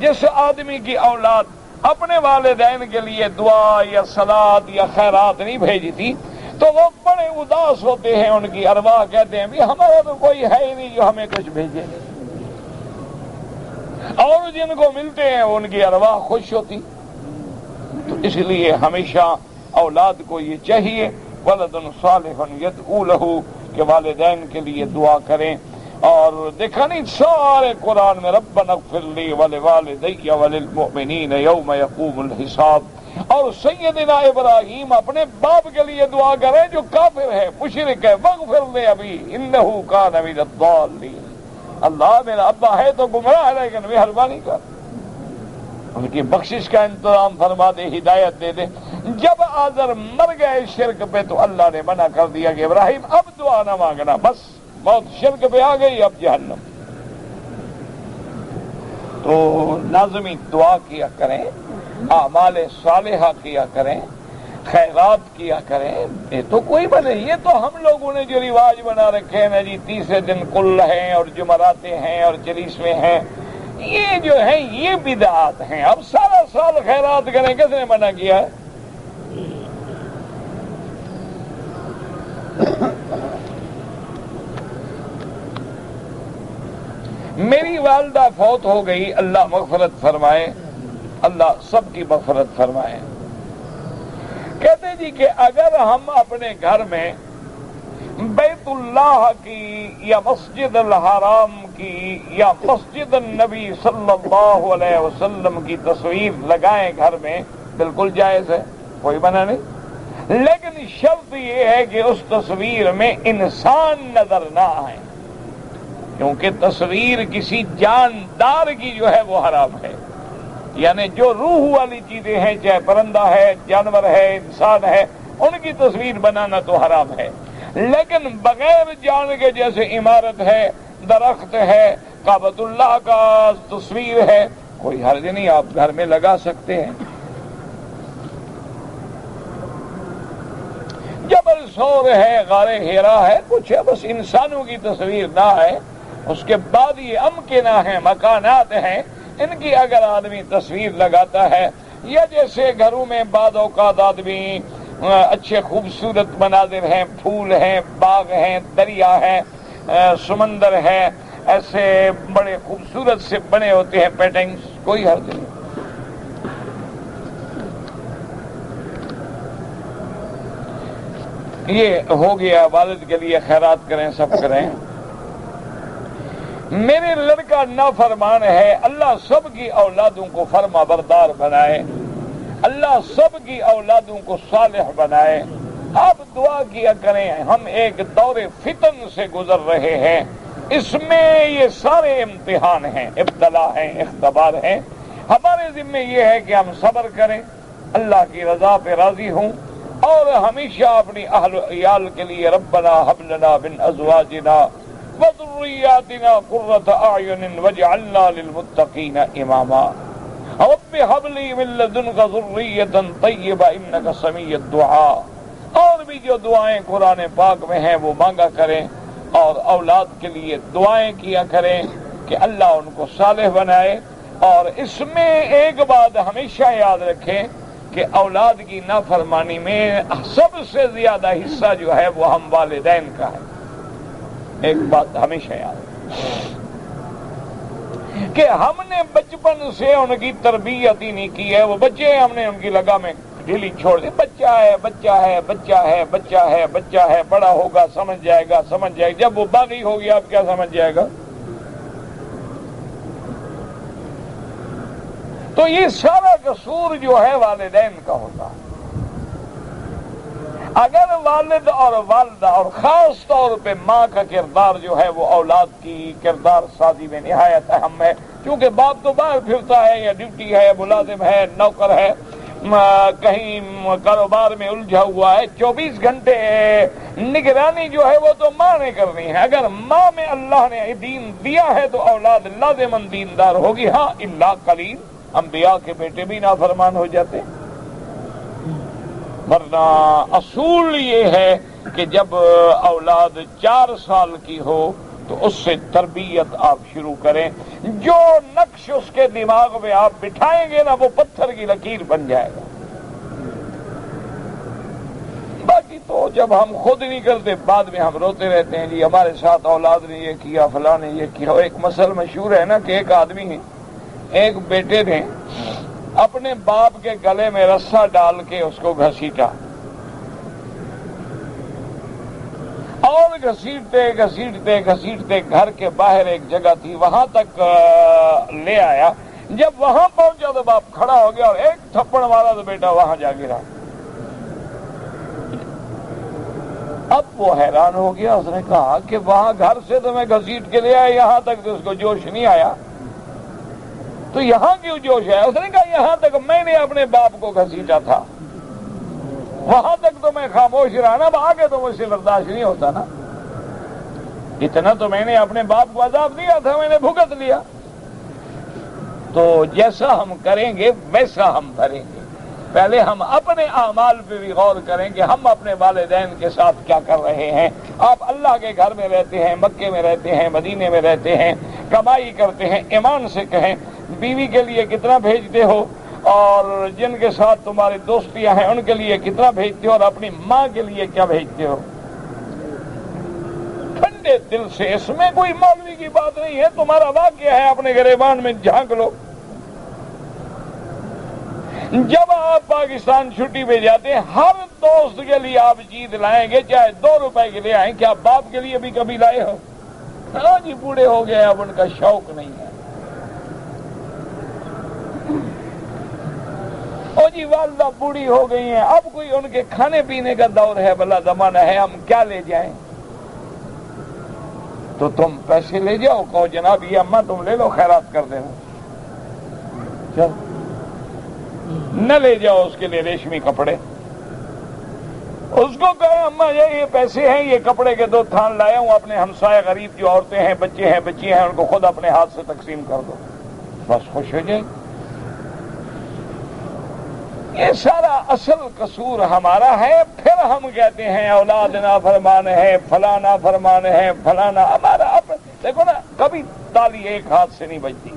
جس آدمی کی اولاد اپنے والدین کے لیے دعا یا صلات یا خیرات نہیں بھیجتی تو وہ بڑے اداس ہوتے ہیں، ان کی ارواح کہتے ہیں بھی ہمارا تو کوئی ہے ہی نہیں جو ہمیں کچھ بھیجے، اور جن کو ملتے ہیں ان کی ارواح خوش ہوتی۔ تو اس لیے ہمیشہ اولاد کو یہ چاہیے ولد صالح یدعو لہ کہ والدین کے لیے دعا کریں۔ اور دیکھا نہیں سارے قرآن میں ربنا اغفر لی ولوالدی وللمؤمنین یوم یقوم الحساب، اور سیدنا ابراہیم اپنے باپ کے لیے دعا کریں جو کافر ہے، مشرک ہے، واغفر لے ابی انہ کان من الضالین، اللہ میرا ابا ہے تو گمراہ ہے لیکن مہربانی کر، ان کی بخشش کا انتظام فرما دے، ہدایت دے دے۔ جب آزر مر گئے شرک پہ تو اللہ نے منع کر دیا کہ ابراہیم اب دعا نہ مانگنا، بس بہت شرک پہ آ گئی، اب جہنم۔ تو لازمی دعا کیا کریں، اعمال صالحہ کیا کریں، خیرات کیا کریں، یہ تو کوئی بنے، یہ تو ہم لوگوں نے جو رواج بنا رکھے ہیں نا جی، تیسرے دن کل ہیں اور جمعراتیں ہیں اور چلیسویں ہیں، یہ جو ہیں یہ بدعات ہیں۔ اب سارا سال خیرات کریں، کس نے منع کیا ہے؟ میری والدہ فوت ہو گئی، اللہ مغفرت فرمائے، اللہ سب کی مغفرت فرمائے۔ کہتے جی کہ اگر ہم اپنے گھر میں بیت اللہ کی یا مسجد الحرام کی یا مسجد النبی صلی اللہ علیہ وسلم کی تصویر لگائیں گھر میں، بالکل جائز ہے، کوئی منع نہیں، لیکن شرط یہ ہے کہ اس تصویر میں انسان نظر نہ آئے، کیونکہ تصویر کسی جاندار کی جو ہے وہ حرام ہے، یعنی جو روح والی چیزیں ہیں، چاہے پرندہ ہے، جانور ہے، انسان ہے، ان کی تصویر بنانا تو حرام ہے، لیکن بغیر جان کے جیسے عمارت ہے، درخت ہے، کعبۃ اللہ کا تصویر ہے، کوئی حرج نہیں، آپ گھر میں لگا سکتے ہیں۔ جبل سور ہے، غار ہیرا ہے، کچھ ہے، بس انسانوں کی تصویر نہ ہے۔ اس کے بعد یہ امکنہ ہیں، مکانات ہیں، ان کی اگر آدمی تصویر لگاتا ہے، یا جیسے گھروں میں بعض اوقات آدمی اچھے خوبصورت مناظر ہیں، پھول ہیں، باغ ہیں، دریا ہے، سمندر ہے، ایسے بڑے خوبصورت سے بنے ہوتے ہیں پیٹنگز، کوئی حرج نہیں۔ یہ ہو گیا، والد کے لیے خیرات کریں، سب کریں۔ میرے لڑکا نافرمان ہے، اللہ سب کی اولادوں کو فرما بردار بنائے، اللہ سب کی اولادوں کو صالح بنائے۔ آپ دعا کیا کریں، ہم ایک دور فتن سے گزر رہے ہیں، اس میں یہ سارے امتحان ہیں، ابتلا ہیں، اختبار ہیں، ہمارے ذمہ یہ ہے کہ ہم صبر کریں، اللہ کی رضا پہ راضی ہوں، اور ہمیشہ اپنی اہل و عیال کے لیے ربنا ہب لنا من ازواجنا وذریاتنا قرۃ اعین واجعلنا للمتقین اماما رب هب لی من لدنک ذریۃ طیبہ انک سمیع الدعاء۔ اور بھی جو دعائیں قرآن پاک میں ہیں وہ مانگا کریں، اور اولاد کے لیے دعائیں کیا کریں کہ اللہ ان کو صالح بنائے۔ اور اس میں ایک بات ہمیشہ یاد رکھیں کہ اولاد کی نافرمانی میں سب سے زیادہ حصہ جو ہے وہ ہم والدین کا ہے۔ ایک بات ہمیشہ یاد رکھیں کہ ہم نے بچپن سے ان کی تربیت ہی نہیں کی ہے، وہ بچے ہم نے ان کی لگام میں ڈھیلی چھوڑ دی، بچہ ہے، بچہ ہے، بچہ ہے، بچہ ہے، بچہ ہے، بڑا ہوگا سمجھ جائے گا، سمجھ جائے گا۔ جب وہ باغی ہو گیا اب کیا سمجھ جائے گا؟ تو یہ سارا قصور جو ہے والدین کا ہوتا ہے۔ اگر والد اور والدہ اور خاص طور پہ ماں کا کردار جو ہے وہ اولاد کی کردار سازی میں نہایت اہم ہے، کیونکہ باپ تو باہر پھرتا ہے، یا ڈیوٹی ہے، ملازم ہے، نوکر ہے، کہیں کاروبار میں الجھا ہوا ہے، 24 گھنٹے نگرانی جو ہے وہ تو ماں نے کرنی ہے۔ اگر ماں میں اللہ نے دین دیا ہے تو اولاد لازماً دیندار ہوگی، ہاں الا قلیل، انبیاء کے بیٹے بھی نافرمان ہو جاتے، ورنہ اصول یہ ہے کہ جب اولاد 4 سال کی ہو تو اس سے تربیت آپ شروع کریں، جو نقش اس کے دماغ میں آپ بٹھائیں گے نا وہ پتھر کی لکیر بن جائے گا۔ باقی تو جب ہم خود نہیں کرتے بعد میں ہم روتے رہتے ہیں، جی ہمارے ساتھ اولاد نے یہ کیا، فلاں نے یہ کیا۔ ایک مسئلہ مشہور ہے نا کہ ایک آدمی ہے، ایک بیٹے نے اپنے باپ کے گلے میں رسا ڈال کے اس کو گھسیٹا، اور گھسیٹتے گھسیٹتے گھسیٹتے گھر کے باہر ایک جگہ تھی وہاں تک لے آیا۔ جب وہاں پہنچا تو باپ کھڑا ہو گیا اور ایک تھپڑ مارا تو بیٹا وہاں جا گرا۔ اب وہ حیران ہو گیا، اس نے کہا کہ وہاں گھر سے تو میں گھسیٹ کے لے آیا، یہاں تک تو اس کو جوش نہیں آیا، تو یہاں کیوں جوش ہے؟ اس نے کہا یہاں تک میں نے اپنے باپ کو گھسیٹا تھا، وہاں تک تو میں خاموش رہا نا، اب آگے تو مجھ سے برداشت نہیں ہوتا نا، اتنا تو میں نے اپنے باپ کو عذاب دیا تھا، میں نے بھگت لیا۔ تو جیسا ہم کریں گے ویسا ہم بھریں گے۔ پہلے ہم اپنے اعمال پہ بھی غور کریں کہ ہم اپنے والدین کے ساتھ کیا کر رہے ہیں۔ آپ اللہ کے گھر میں رہتے ہیں، مکے میں رہتے ہیں، مدینے میں رہتے ہیں، کمائی کرتے ہیں، ایمان سے کہیں بیوی کے لیے کتنا بھیجتے ہو، اور جن کے ساتھ تمہاری دوستیاں ہیں ان کے لیے کتنا بھیجتے ہو، اور اپنی ماں کے لیے کیا بھیجتے ہو؟ ٹھنڈے دل سے، اس میں کوئی مولوی کی بات نہیں ہے، تمہارا واقعہ ہے، اپنے گریبان میں جھانک لو۔ جب آپ پاکستان چھٹی پہ جاتے ہیں، ہر دوست کے لیے آپ چیز لائیں گے، چاہے 2 روپے کے لے آئیں، کیا باپ کے لیے بھی کبھی لائے ہو؟ ہاں جی بوڑھے ہو گئے، اب ان کا شوق نہیں ہے۔ او جی والدہ بوڑھی ہو گئی ہیں، اب کوئی ان کے کھانے پینے کا دور ہے، بلا زمانہ ہے، ہم کیا لے جائیں؟ تو تم پیسے لے جاؤ، کہو جناب یہ اماں تم لے لو، خیرات کر دینا، چل نہ لے جاؤ اس کے لیے ریشمی کپڑے، اس کو کہے اماں یہ پیسے ہیں، یہ کپڑے کے 2 تھان لایا ہوں، اپنے ہمسائے غریب جو عورتیں ہیں، بچے ہیں، بچیاں ہیں، ان کو خود اپنے ہاتھ سے تقسیم کر دو، بس خوش ہو جائے۔ یہ سارا اصل قصور ہمارا ہے، پھر ہم کہتے ہیں اولاد نافرمان ہے، فلاں نافرمان ہے، فلانا ہمارا دیکھو نا، کبھی تالی ایک ہاتھ سے نہیں بجتی۔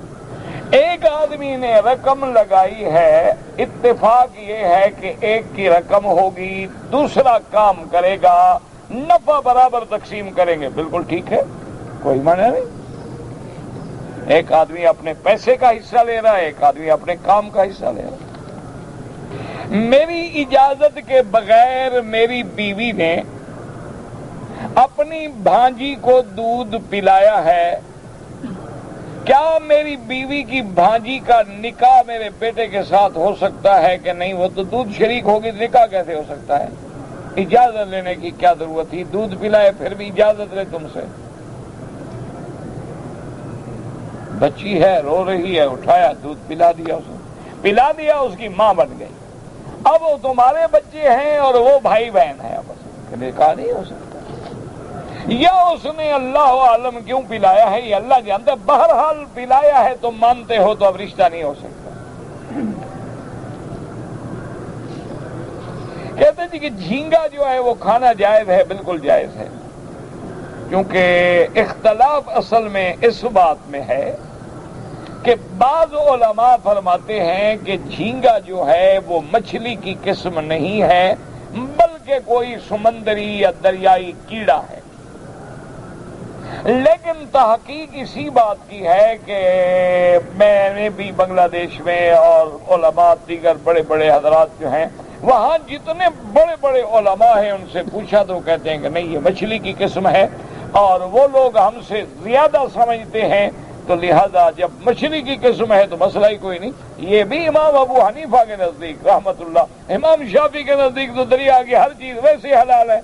ایک آدمی نے رقم لگائی ہے، اتفاق یہ ہے کہ ایک کی رقم ہوگی، دوسرا کام کرے گا، نفع برابر تقسیم کریں گے، بالکل ٹھیک ہے، کوئی معنی نہیں۔ ایک آدمی اپنے پیسے کا حصہ لے رہا ہے، ایک آدمی اپنے کام کا حصہ لے رہا ہے۔ میری اجازت کے بغیر میری بیوی نے اپنی بھانجی کو دودھ پلایا ہے، کیا میری بیوی کی بھانجی کا نکاح میرے بیٹے کے ساتھ ہو سکتا ہے کہ نہیں؟ وہ تو دودھ شریک ہوگی، نکاح کیسے ہو سکتا ہے؟ اجازت لینے کی کیا ضرورت تھی؟ دودھ پلائے پھر بھی اجازت لے تم سے؟ بچی ہے رو رہی ہے، اٹھایا دودھ پلا دیا، اسے پلا دیا، اس کی ماں بن گئی۔ اب وہ تمہارے بچے ہیں اور وہ بھائی بہن ہیں، اب نکاح نہیں ہو سکتا، یا اس نے اللہ عالم کیوں پلایا ہے یہ اللہ جانتا ہے، بہرحال پلایا ہے تم مانتے ہو تو اب رشتہ نہیں ہو سکتا۔ کہتے جی کہ جھینگا جو ہے وہ کھانا جائز ہے، بالکل جائز ہے، کیونکہ اختلاف اصل میں اس بات میں ہے کہ بعض علماء فرماتے ہیں کہ جھینگا جو ہے وہ مچھلی کی قسم نہیں ہے، بلکہ کوئی سمندری یا دریائی کیڑا ہے، لیکن تحقیق اسی بات کی ہے کہ میں نے بھی بنگلہ دیش میں اور علماء دیگر بڑے بڑے حضرات جو ہیں وہاں جتنے بڑے بڑے علماء ہیں ان سے پوچھا تو کہتے ہیں کہ نہیں، یہ مچھلی کی قسم ہے، اور وہ لوگ ہم سے زیادہ سمجھتے ہیں، تو لہذا جب مچھلی کی قسم ہے تو مسئلہ ہی کوئی نہیں۔ یہ بھی امام ابو حنیفہ کے نزدیک رحمت اللہ، امام شافعی کے نزدیک تو دریا کی ہر چیز ویسے حلال ہے،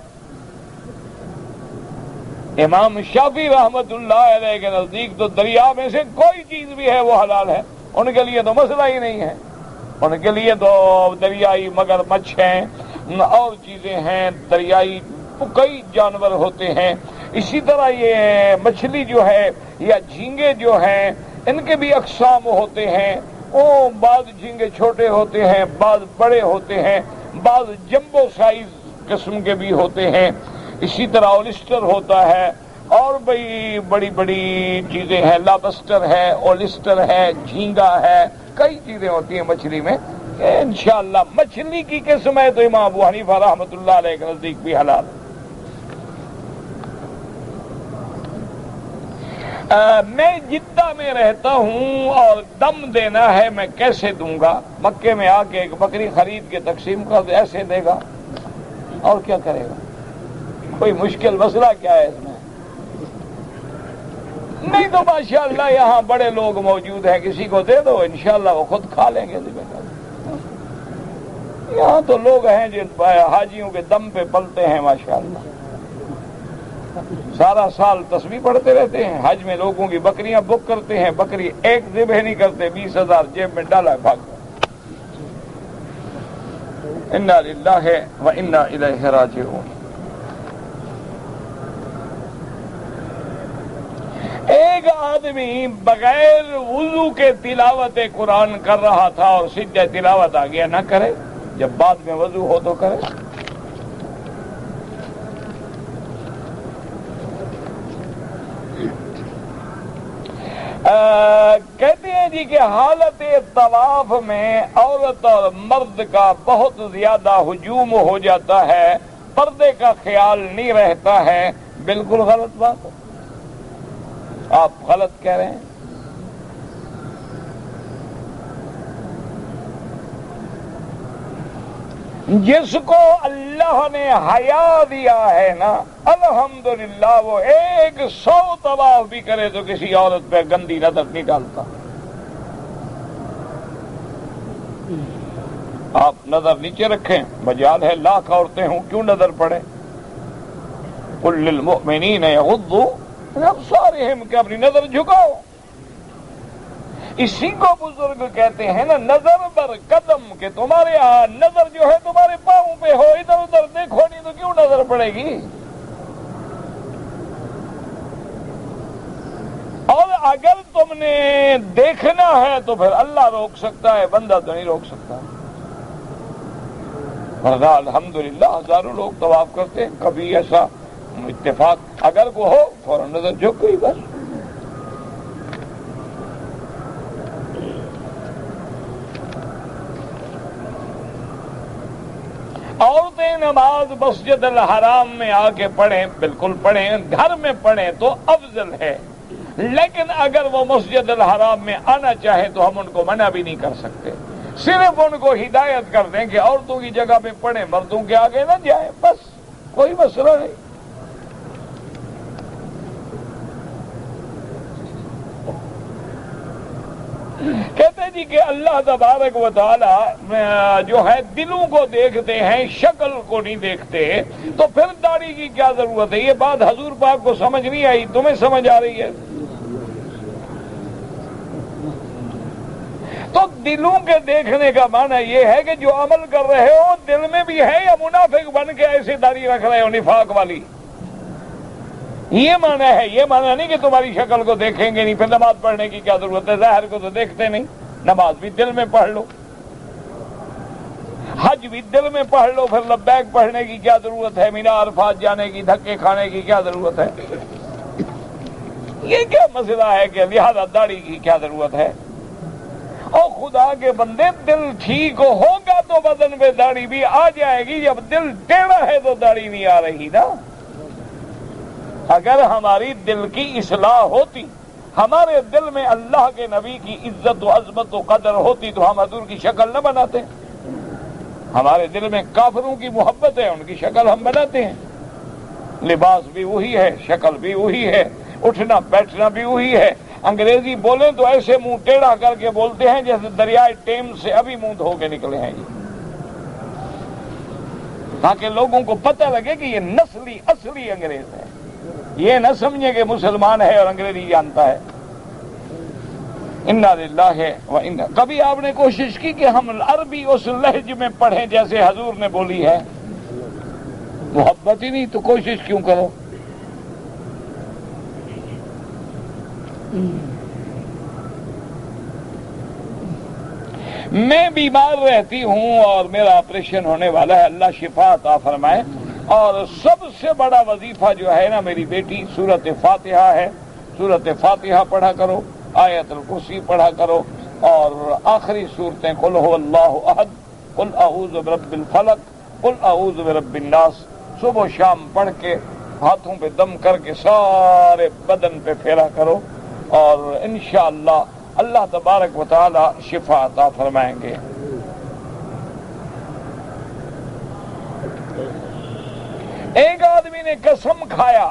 امام شافعی رحمت اللہ علیہ کے نزدیک تو دریا میں سے کوئی چیز بھی ہے وہ حلال ہے، ان کے لیے تو مسئلہ ہی نہیں ہے، ان کے لیے تو دریائی مگر مچھ ہیں اور چیزیں ہیں، دریائی کئی جانور ہوتے ہیں۔ اسی طرح یہ مچھلی جو ہے یا جھینگے جو ہیں ان کے بھی اقسام ہوتے ہیں، وہ بعض جھینگے چھوٹے ہوتے ہیں، بعض بڑے ہوتے ہیں، بعض جمبو سائز قسم کے بھی ہوتے ہیں، اسی طرح اولسٹر ہوتا ہے، اور بڑی بڑی بڑی چیزیں ہیں، لابسٹر ہے، اولسٹر ہے، جھینگا ہے، کئی چیزیں ہوتی ہیں مچھلی میں۔ انشاءاللہ مچھلی کی قسم ہے تو امام ابو حنیفہ رحمۃ اللہ علیہ کے نزدیک بھی حلال ہے۔ میں جدہ میں رہتا ہوں اور دم دینا ہے، میں کیسے دوں گا؟ مکے میں آ کے ایک بکری خرید کے تقسیم کر دے، ایسے دے گا اور کیا کرے گا؟ کوئی مشکل مسئلہ کیا ہے اس میں؟ نہیں تو ماشاءاللہ یہاں بڑے لوگ موجود ہیں، کسی کو دے دو، انشاءاللہ وہ خود کھا لیں گے۔ یہاں تو لوگ ہیں جو حاجیوں کے دم پہ پلتے ہیں ماشاءاللہ، سارا سال تسبیح پڑھتے رہتے ہیں، حج میں لوگوں کی بکریاں بک کرتے ہیں، بکری ایک ذبح نہیں کرتے، 20,000 جیب میں ڈالا بھاگ گئے۔ انا للہ و انا الیہ راجعون۔ ایک آدمی بغیر وضو کے تلاوت قرآن کر رہا تھا اور سجدہ تلاوت آ گیا، نہ کرے، جب بعد میں وضو ہو تو کرے۔ کہتے ہیں جی کہ حالت طواف میں عورت اور مرد کا بہت زیادہ ہجوم ہو جاتا ہے، پردے کا خیال نہیں رہتا ہے، بالکل غلط بات ہے، آپ غلط کہہ رہے ہیں۔ جس کو اللہ نے حیا دیا ہے نا، الحمدللہ، وہ 100 طواف بھی کرے تو کسی عورت پہ گندی نظر نہیں ڈالتا۔ آپ نظر نیچے رکھیں، مجال ہے لاکھ عورتیں ہوں، کیوں نظر پڑے؟ قل للمؤمنین یغضوا ابصارہم کہ اپنی نظر جھکاؤ. اسی کو بزرگ کہتے ہیں نا نظر بر قدم، کہ تمہارے یہاں نظر جو ہے تمہارے پاؤں پہ ہو، ادھر ادھر دیکھو نہیں تو کیوں نظر پڑے گی. اور اگر تم نے دیکھنا ہے تو پھر اللہ روک سکتا ہے، بندہ تو نہیں روک سکتا. ورنہ الحمدللہ ہزاروں لوگ طواف کرتے ہیں، کبھی ایسا اتفاق اگر کو ہو فوراً نظر جھک گئی بس. عورتیں نماز مسجد الحرام میں آ کے پڑھیں، بالکل پڑھیں، گھر میں پڑھیں تو افضل ہے، لیکن اگر وہ مسجد الحرام میں آنا چاہے تو ہم ان کو منع بھی نہیں کر سکتے. صرف ان کو ہدایت کر دیں کہ عورتوں کی جگہ پہ پڑھیں، مردوں کے آگے نہ جائیں، بس کوئی مسئلہ نہیں. کہتے جی کہ اللہ تبارک و تعالی جو ہے دلوں کو دیکھتے ہیں، شکل کو نہیں دیکھتے، تو پھر داڑھی کی کیا ضرورت ہے؟ یہ بات حضور پاک کو سمجھ نہیں آئی، تمہیں سمجھ آ رہی ہے؟ تو دلوں کے دیکھنے کا معنی یہ ہے کہ جو عمل کر رہے ہو دل میں بھی ہے، یا منافق بن کے ایسے داڑھی رکھ رہے ہو نفاق والی، یہ معنی ہے. یہ معنی نہیں کہ تمہاری شکل کو دیکھیں گے نہیں، پھر نماز پڑھنے کی کیا ضرورت ہے؟ ظاہر کو تو دیکھتے نہیں، نماز بھی دل میں پڑھ لو، حج بھی دل میں پڑھ لو، پھر لبیک پڑھنے کی کیا ضرورت ہے؟ مینا عرفات جانے کی، دھکے کھانے کی کیا ضرورت ہے؟ یہ کیا مسئلہ ہے کہ لہذا داڑھی کی کیا ضرورت ہے؟ اور خدا کے بندے دل ٹھیک ہوگا تو بدن پہ داڑھی بھی آ جائے گی. جب دل ٹیڑھا ہے تو داڑھی نہیں آ رہی نا. اگر ہماری دل کی اصلاح ہوتی، ہمارے دل میں اللہ کے نبی کی عزت و عظمت و قدر ہوتی تو ہم حضور کی شکل نہ بناتے. ہمارے دل میں کافروں کی محبت ہے، ان کی شکل ہم بناتے ہیں. لباس بھی وہی ہے، شکل بھی وہی ہے، اٹھنا بیٹھنا بھی وہی ہے. انگریزی بولیں تو ایسے منہ ٹیڑھا کر کے بولتے ہیں جیسے دریائے ٹیم سے ابھی منہ دھو کے نکلے ہیں جی، تاکہ لوگوں کو پتہ لگے کہ یہ نسلی اصلی انگریز ہے. یہ نہ سمجھے کہ مسلمان ہے اور انگریزی جانتا ہے. انا للہ و انا. کبھی آپ نے کوشش کی کہ ہم عربی اس لہج میں پڑھیں جیسے حضور نے بولی ہے؟ محبت ہی نہیں تو کوشش کیوں کرو؟ میں بیمار رہتی ہوں اور میرا آپریشن ہونے والا ہے، اللہ شفا عطا فرمائے. اور سب سے بڑا وظیفہ جو ہے نا میری بیٹی سورۃ فاتحہ ہے. سورۃ فاتحہ پڑھا کرو، آیت الکرسی پڑھا کرو، اور آخری صورتیں قل هو اللہ احد، قل اعوذ برب الفلق، قل اعوذ برب الناس صبح و شام پڑھ کے ہاتھوں پہ دم کر کے سارے بدن پہ پھیرا کرو، اور انشاءاللہ اللہ تبارک و تعالی شفا عطا فرمائیں گے. ایک آدمی نے قسم کھایا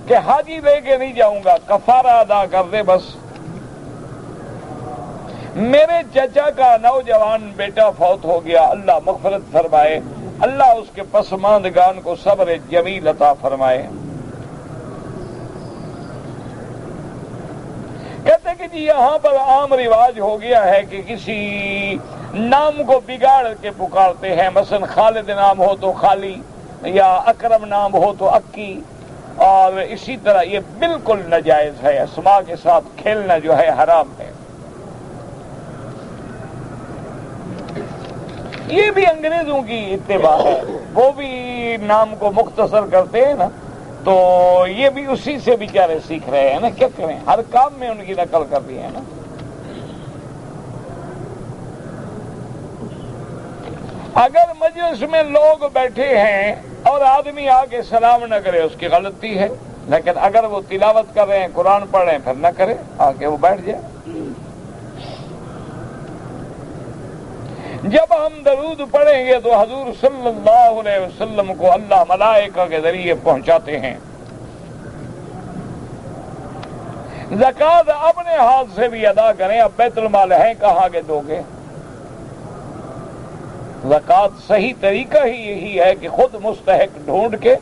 کہ حاجی لے کے نہیں جاؤں گا، کفارہ ادا کر دے بس. میرے چچا کا نوجوان بیٹا فوت ہو گیا، اللہ مغفرت فرمائے، اللہ اس کے پسماندگان کو صبر جمیل عطا فرمائے. کہتے کہ جی یہاں پر عام رواج ہو گیا ہے کہ کسی نام کو بگاڑ کے پکارتے ہیں، مثلا خالد نام ہو تو خالی، یا اکرم نام ہو تو اکی، اور اسی طرح یہ بالکل ناجائز ہے. اسماء کے ساتھ کھیلنا جو ہے حرام ہے. یہ بھی انگریزوں کی اتباع ہے، وہ بھی نام کو مختصر کرتے ہیں نا، تو یہ بھی اسی سے بیچارے سیکھ رہے ہیں نا. کیا کریں، ہر کام میں ان کی نقل کر رہی ہے نا. اگر مجلس میں لوگ بیٹھے ہیں اور آدمی آگے سلام نہ کرے اس کی غلطی ہے، لیکن اگر وہ تلاوت کر رہے ہیں، قرآن پڑھ رہے ہیں، پھر نہ کرے، آگے وہ بیٹھ جائے. جب ہم درود پڑھیں گے تو حضور صلی اللہ علیہ وسلم کو اللہ ملائکہ کے ذریعے پہنچاتے ہیں. زکوٰۃ اپنے ہاتھ سے بھی ادا کریں. اب بیت المال ہے کہاں کے دو گے؟ زکوٰۃ صحیح طریقہ ہی یہی ہے کہ خود مستحق ڈھونڈ کے.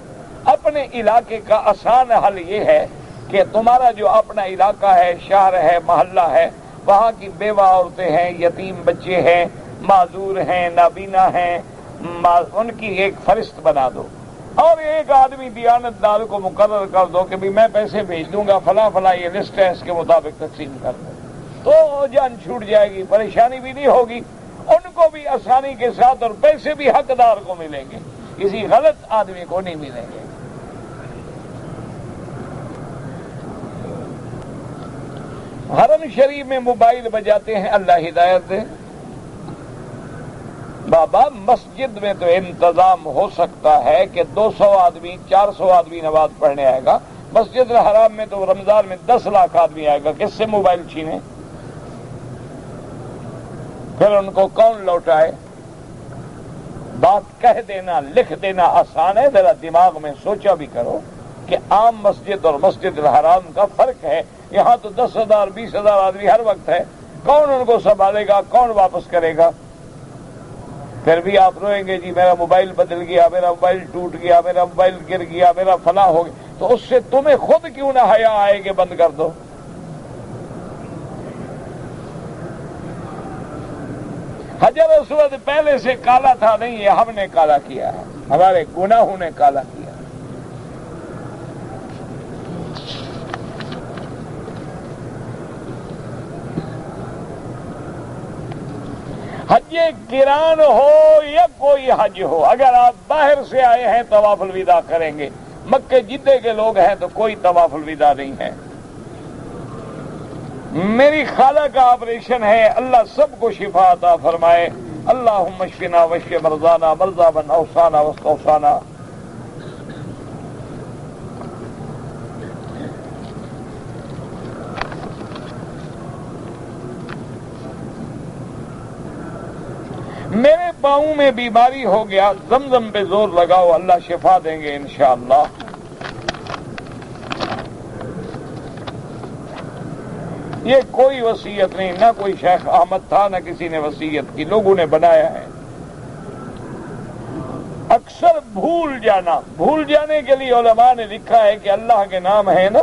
اپنے علاقے کا آسان حل یہ ہے کہ تمہارا جو اپنا علاقہ ہے، شہر ہے، محلہ ہے، وہاں کی بیوہ عورتیں ہیں، یتیم بچے ہیں، معذور ہیں، نابینا ہیں، ان کی ایک فہرست بنا دو، اور ایک آدمی دیانت دار کو مقرر کر دو کہ بھی میں پیسے بھیج دوں گا، فلاں فلاں یہ لسٹ ہے، اس کے مطابق تقسیم کر دو، تو جان چھوٹ جائے گی، پریشانی بھی نہیں ہوگی، ان کو بھی آسانی کے ساتھ اور پیسے بھی حقدار کو ملیں گے، کسی غلط آدمی کو نہیں ملیں گے۔ حرم شریف میں موبائل بجاتے ہیں، اللہ ہدایت دے بابا، مسجد میں تو انتظام ہو سکتا ہے کہ 200 آدمی 400 آدمی نماز پڑھنے آئے گا، مسجد الحرام میں تو رمضان میں 10 لاکھ آدمی آئے گا، کس سے موبائل چھینے؟ پھر ان کو کون لوٹائے؟ بات کہہ دینا لکھ دینا آسان ہے، ذرا دماغ میں سوچا بھی کرو کہ عام مسجد اور مسجد الحرام کا فرق ہے، یہاں تو 10,000 20,000 آدمی ہر وقت ہے، کون ان کو سنبھالے گا، کون واپس کرے گا؟ پھر بھی آپ روئیں گے جی میرا موبائل بدل گیا، میرا موبائل ٹوٹ گیا، میرا موبائل گر گیا، میرا فلاں ہو گیا، تو اس سے تمہیں خود کیوں نہ حیا آئے کہ بند کر دو؟ حجر اسود پہلے سے کالا تھا نہیں، یہ ہم نے کالا کیا ہے، ہمارے گناہوں نے کالا کیا۔ حج قران ہو یا کوئی حج ہو، اگر آپ باہر سے آئے ہیں طواف الوداع کریں گے، مکے جدے کے لوگ ہیں تو کوئی طواف الوداع نہیں ہے۔ میری خالہ کا آپریشن ہے، اللہ سب کو شفا عطا فرمائے، اللہم اشفنا واشف مرضانا مرضى من اوصانا واستوصانا۔ میرے پاؤں میں بیماری ہو گیا، زمزم پہ زور لگاؤ، اللہ شفا دیں گے انشاءاللہ۔ یہ کوئی وصیت نہیں، نہ کوئی شیخ احمد تھا، نہ کسی نے وصیت کی، لوگوں نے بنایا ہے۔ اکثر بھول جانے کے لیے علماء نے لکھا ہے کہ اللہ کے نام ہے نا،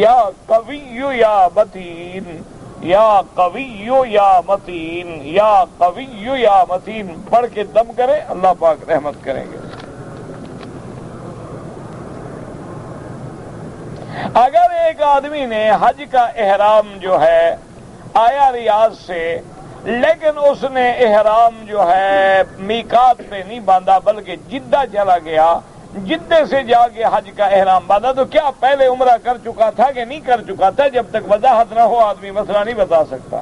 یا قوی یا متین، یا قوی یا متین، یا قوی یا متین پڑھ کے دم کرے، اللہ پاک رحمت کریں گے۔ اگر ایک آدمی نے حج کا احرام جو ہے آیا ریاض سے، لیکن اس نے احرام جو ہے میقات پہ نہیں باندھا بلکہ جدہ چلا گیا، جدے سے جا کے حج کا احرام باندھا، تو کیا پہلے عمرہ کر چکا تھا کہ نہیں کر چکا تھا؟ جب تک وضاحت نہ ہو آدمی مسئلہ نہیں بتا سکتا۔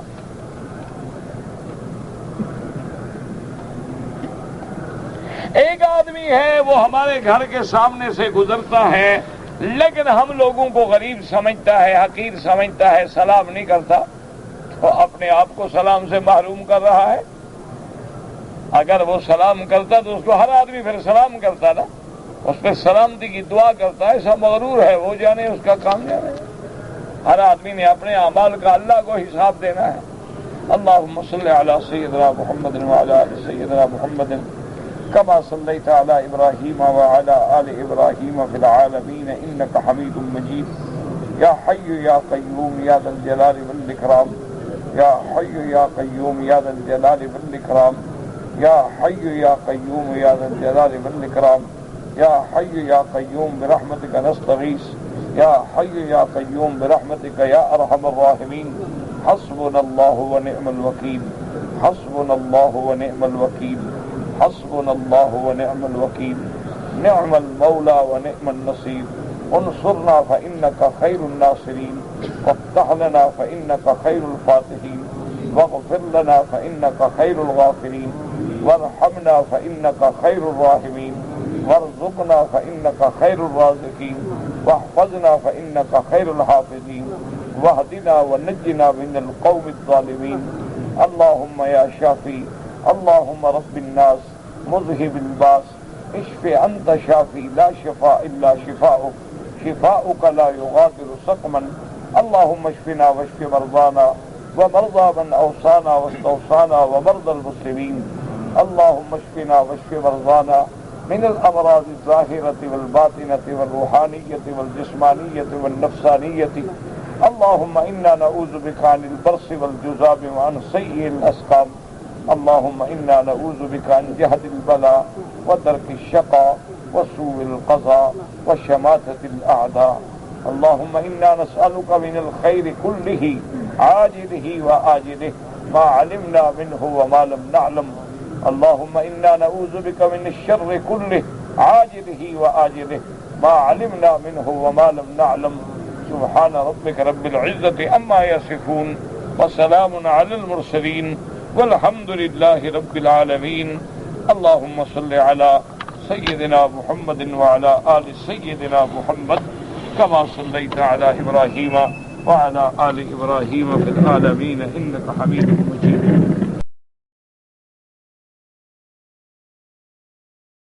ایک آدمی ہے وہ ہمارے گھر کے سامنے سے گزرتا ہے، لیکن ہم لوگوں کو غریب سمجھتا ہے، حقیر سمجھتا ہے، سلام نہیں کرتا، تو اپنے آپ کو سلام سے محروم کر رہا ہے۔ اگر وہ سلام کرتا تو اس کو ہر آدمی پھر سلام کرتا نا، اس پہ سلامتی کی دعا کرتا ہے، ایسا مغرور ہے، وہ جانے اس کا کام جانے۔ ہر آدمی نے اپنے اعمال کا اللہ کو حساب دینا ہے۔ اللہم صلی علی سیدنا محمد وعلی آل سیدنا محمد كما صليت على إبراهيم وعلى آل إبراهيم في العالمين إنك حميد مجيد يا حي يا قيوم يا ذا الجلال والإكرام يا حي يا قيوم يا ذا الجلال والإكرام يا حي يا قيوم يا ذا الجلال والإكرام يا حي يا قيوم برحمتك نستغيث يا حي يا قيوم برحمتك يا أرحم الراحمين حسبنا الله ونعم الوكيل حسبنا الله ونعم الوكيل حسبنا الله ونعم الوكيل نعم المولى ونعم النصير انصرنا فإنك خير الناصرين وافتح لنا فإنك خير الفاتحين واغفر لنا فإنك خير الغافرين وارحمنا فإنك خير الراحمين وارزقنا فإنك خير الرازقين واحفظنا فإنك خير الحافظين واهدنا ونجنا من القوم الظالمين اللهم يا شافي اللهم رب الناس مذهب الباس اشف انت شافي لا شفاء الا شفاؤك شفاؤك لا يغادر سقما اللهم اشفنا واشف مرضانا ومرضى من اوصانا واستوصانا ومرضى المسلمين اللهم اشفنا واشف مرضانا من الأمراض الظاهرة والباطنة والروحانية والجسمانية والنفسانية. اللهم إنا نعوذ بك عن البرص والجذام وعن سيء الأسقام. اللهم إنا نعوذ بك عن جهد البلاء ودرك الشقاء وسوء القضاء وشماتة الأعداء. اللهم إنا نسألك من الخير كله عاجله وآجله ما علمنا منه وما لم نعلم. اللهم إنا نعوذ بك من الشر كله عاجله وآجله ما علمنا منه وما لم نعلم. سبحان ربك رب العزة عما يصفون وسلام على المرسلين والحمد لله رب العالمين. اللهم صل على سيدنا محمد وعلى آل سيدنا محمد كما صليت على إبراهيم وعلى آل إبراهيم في العالمين إنك حميد مجيد.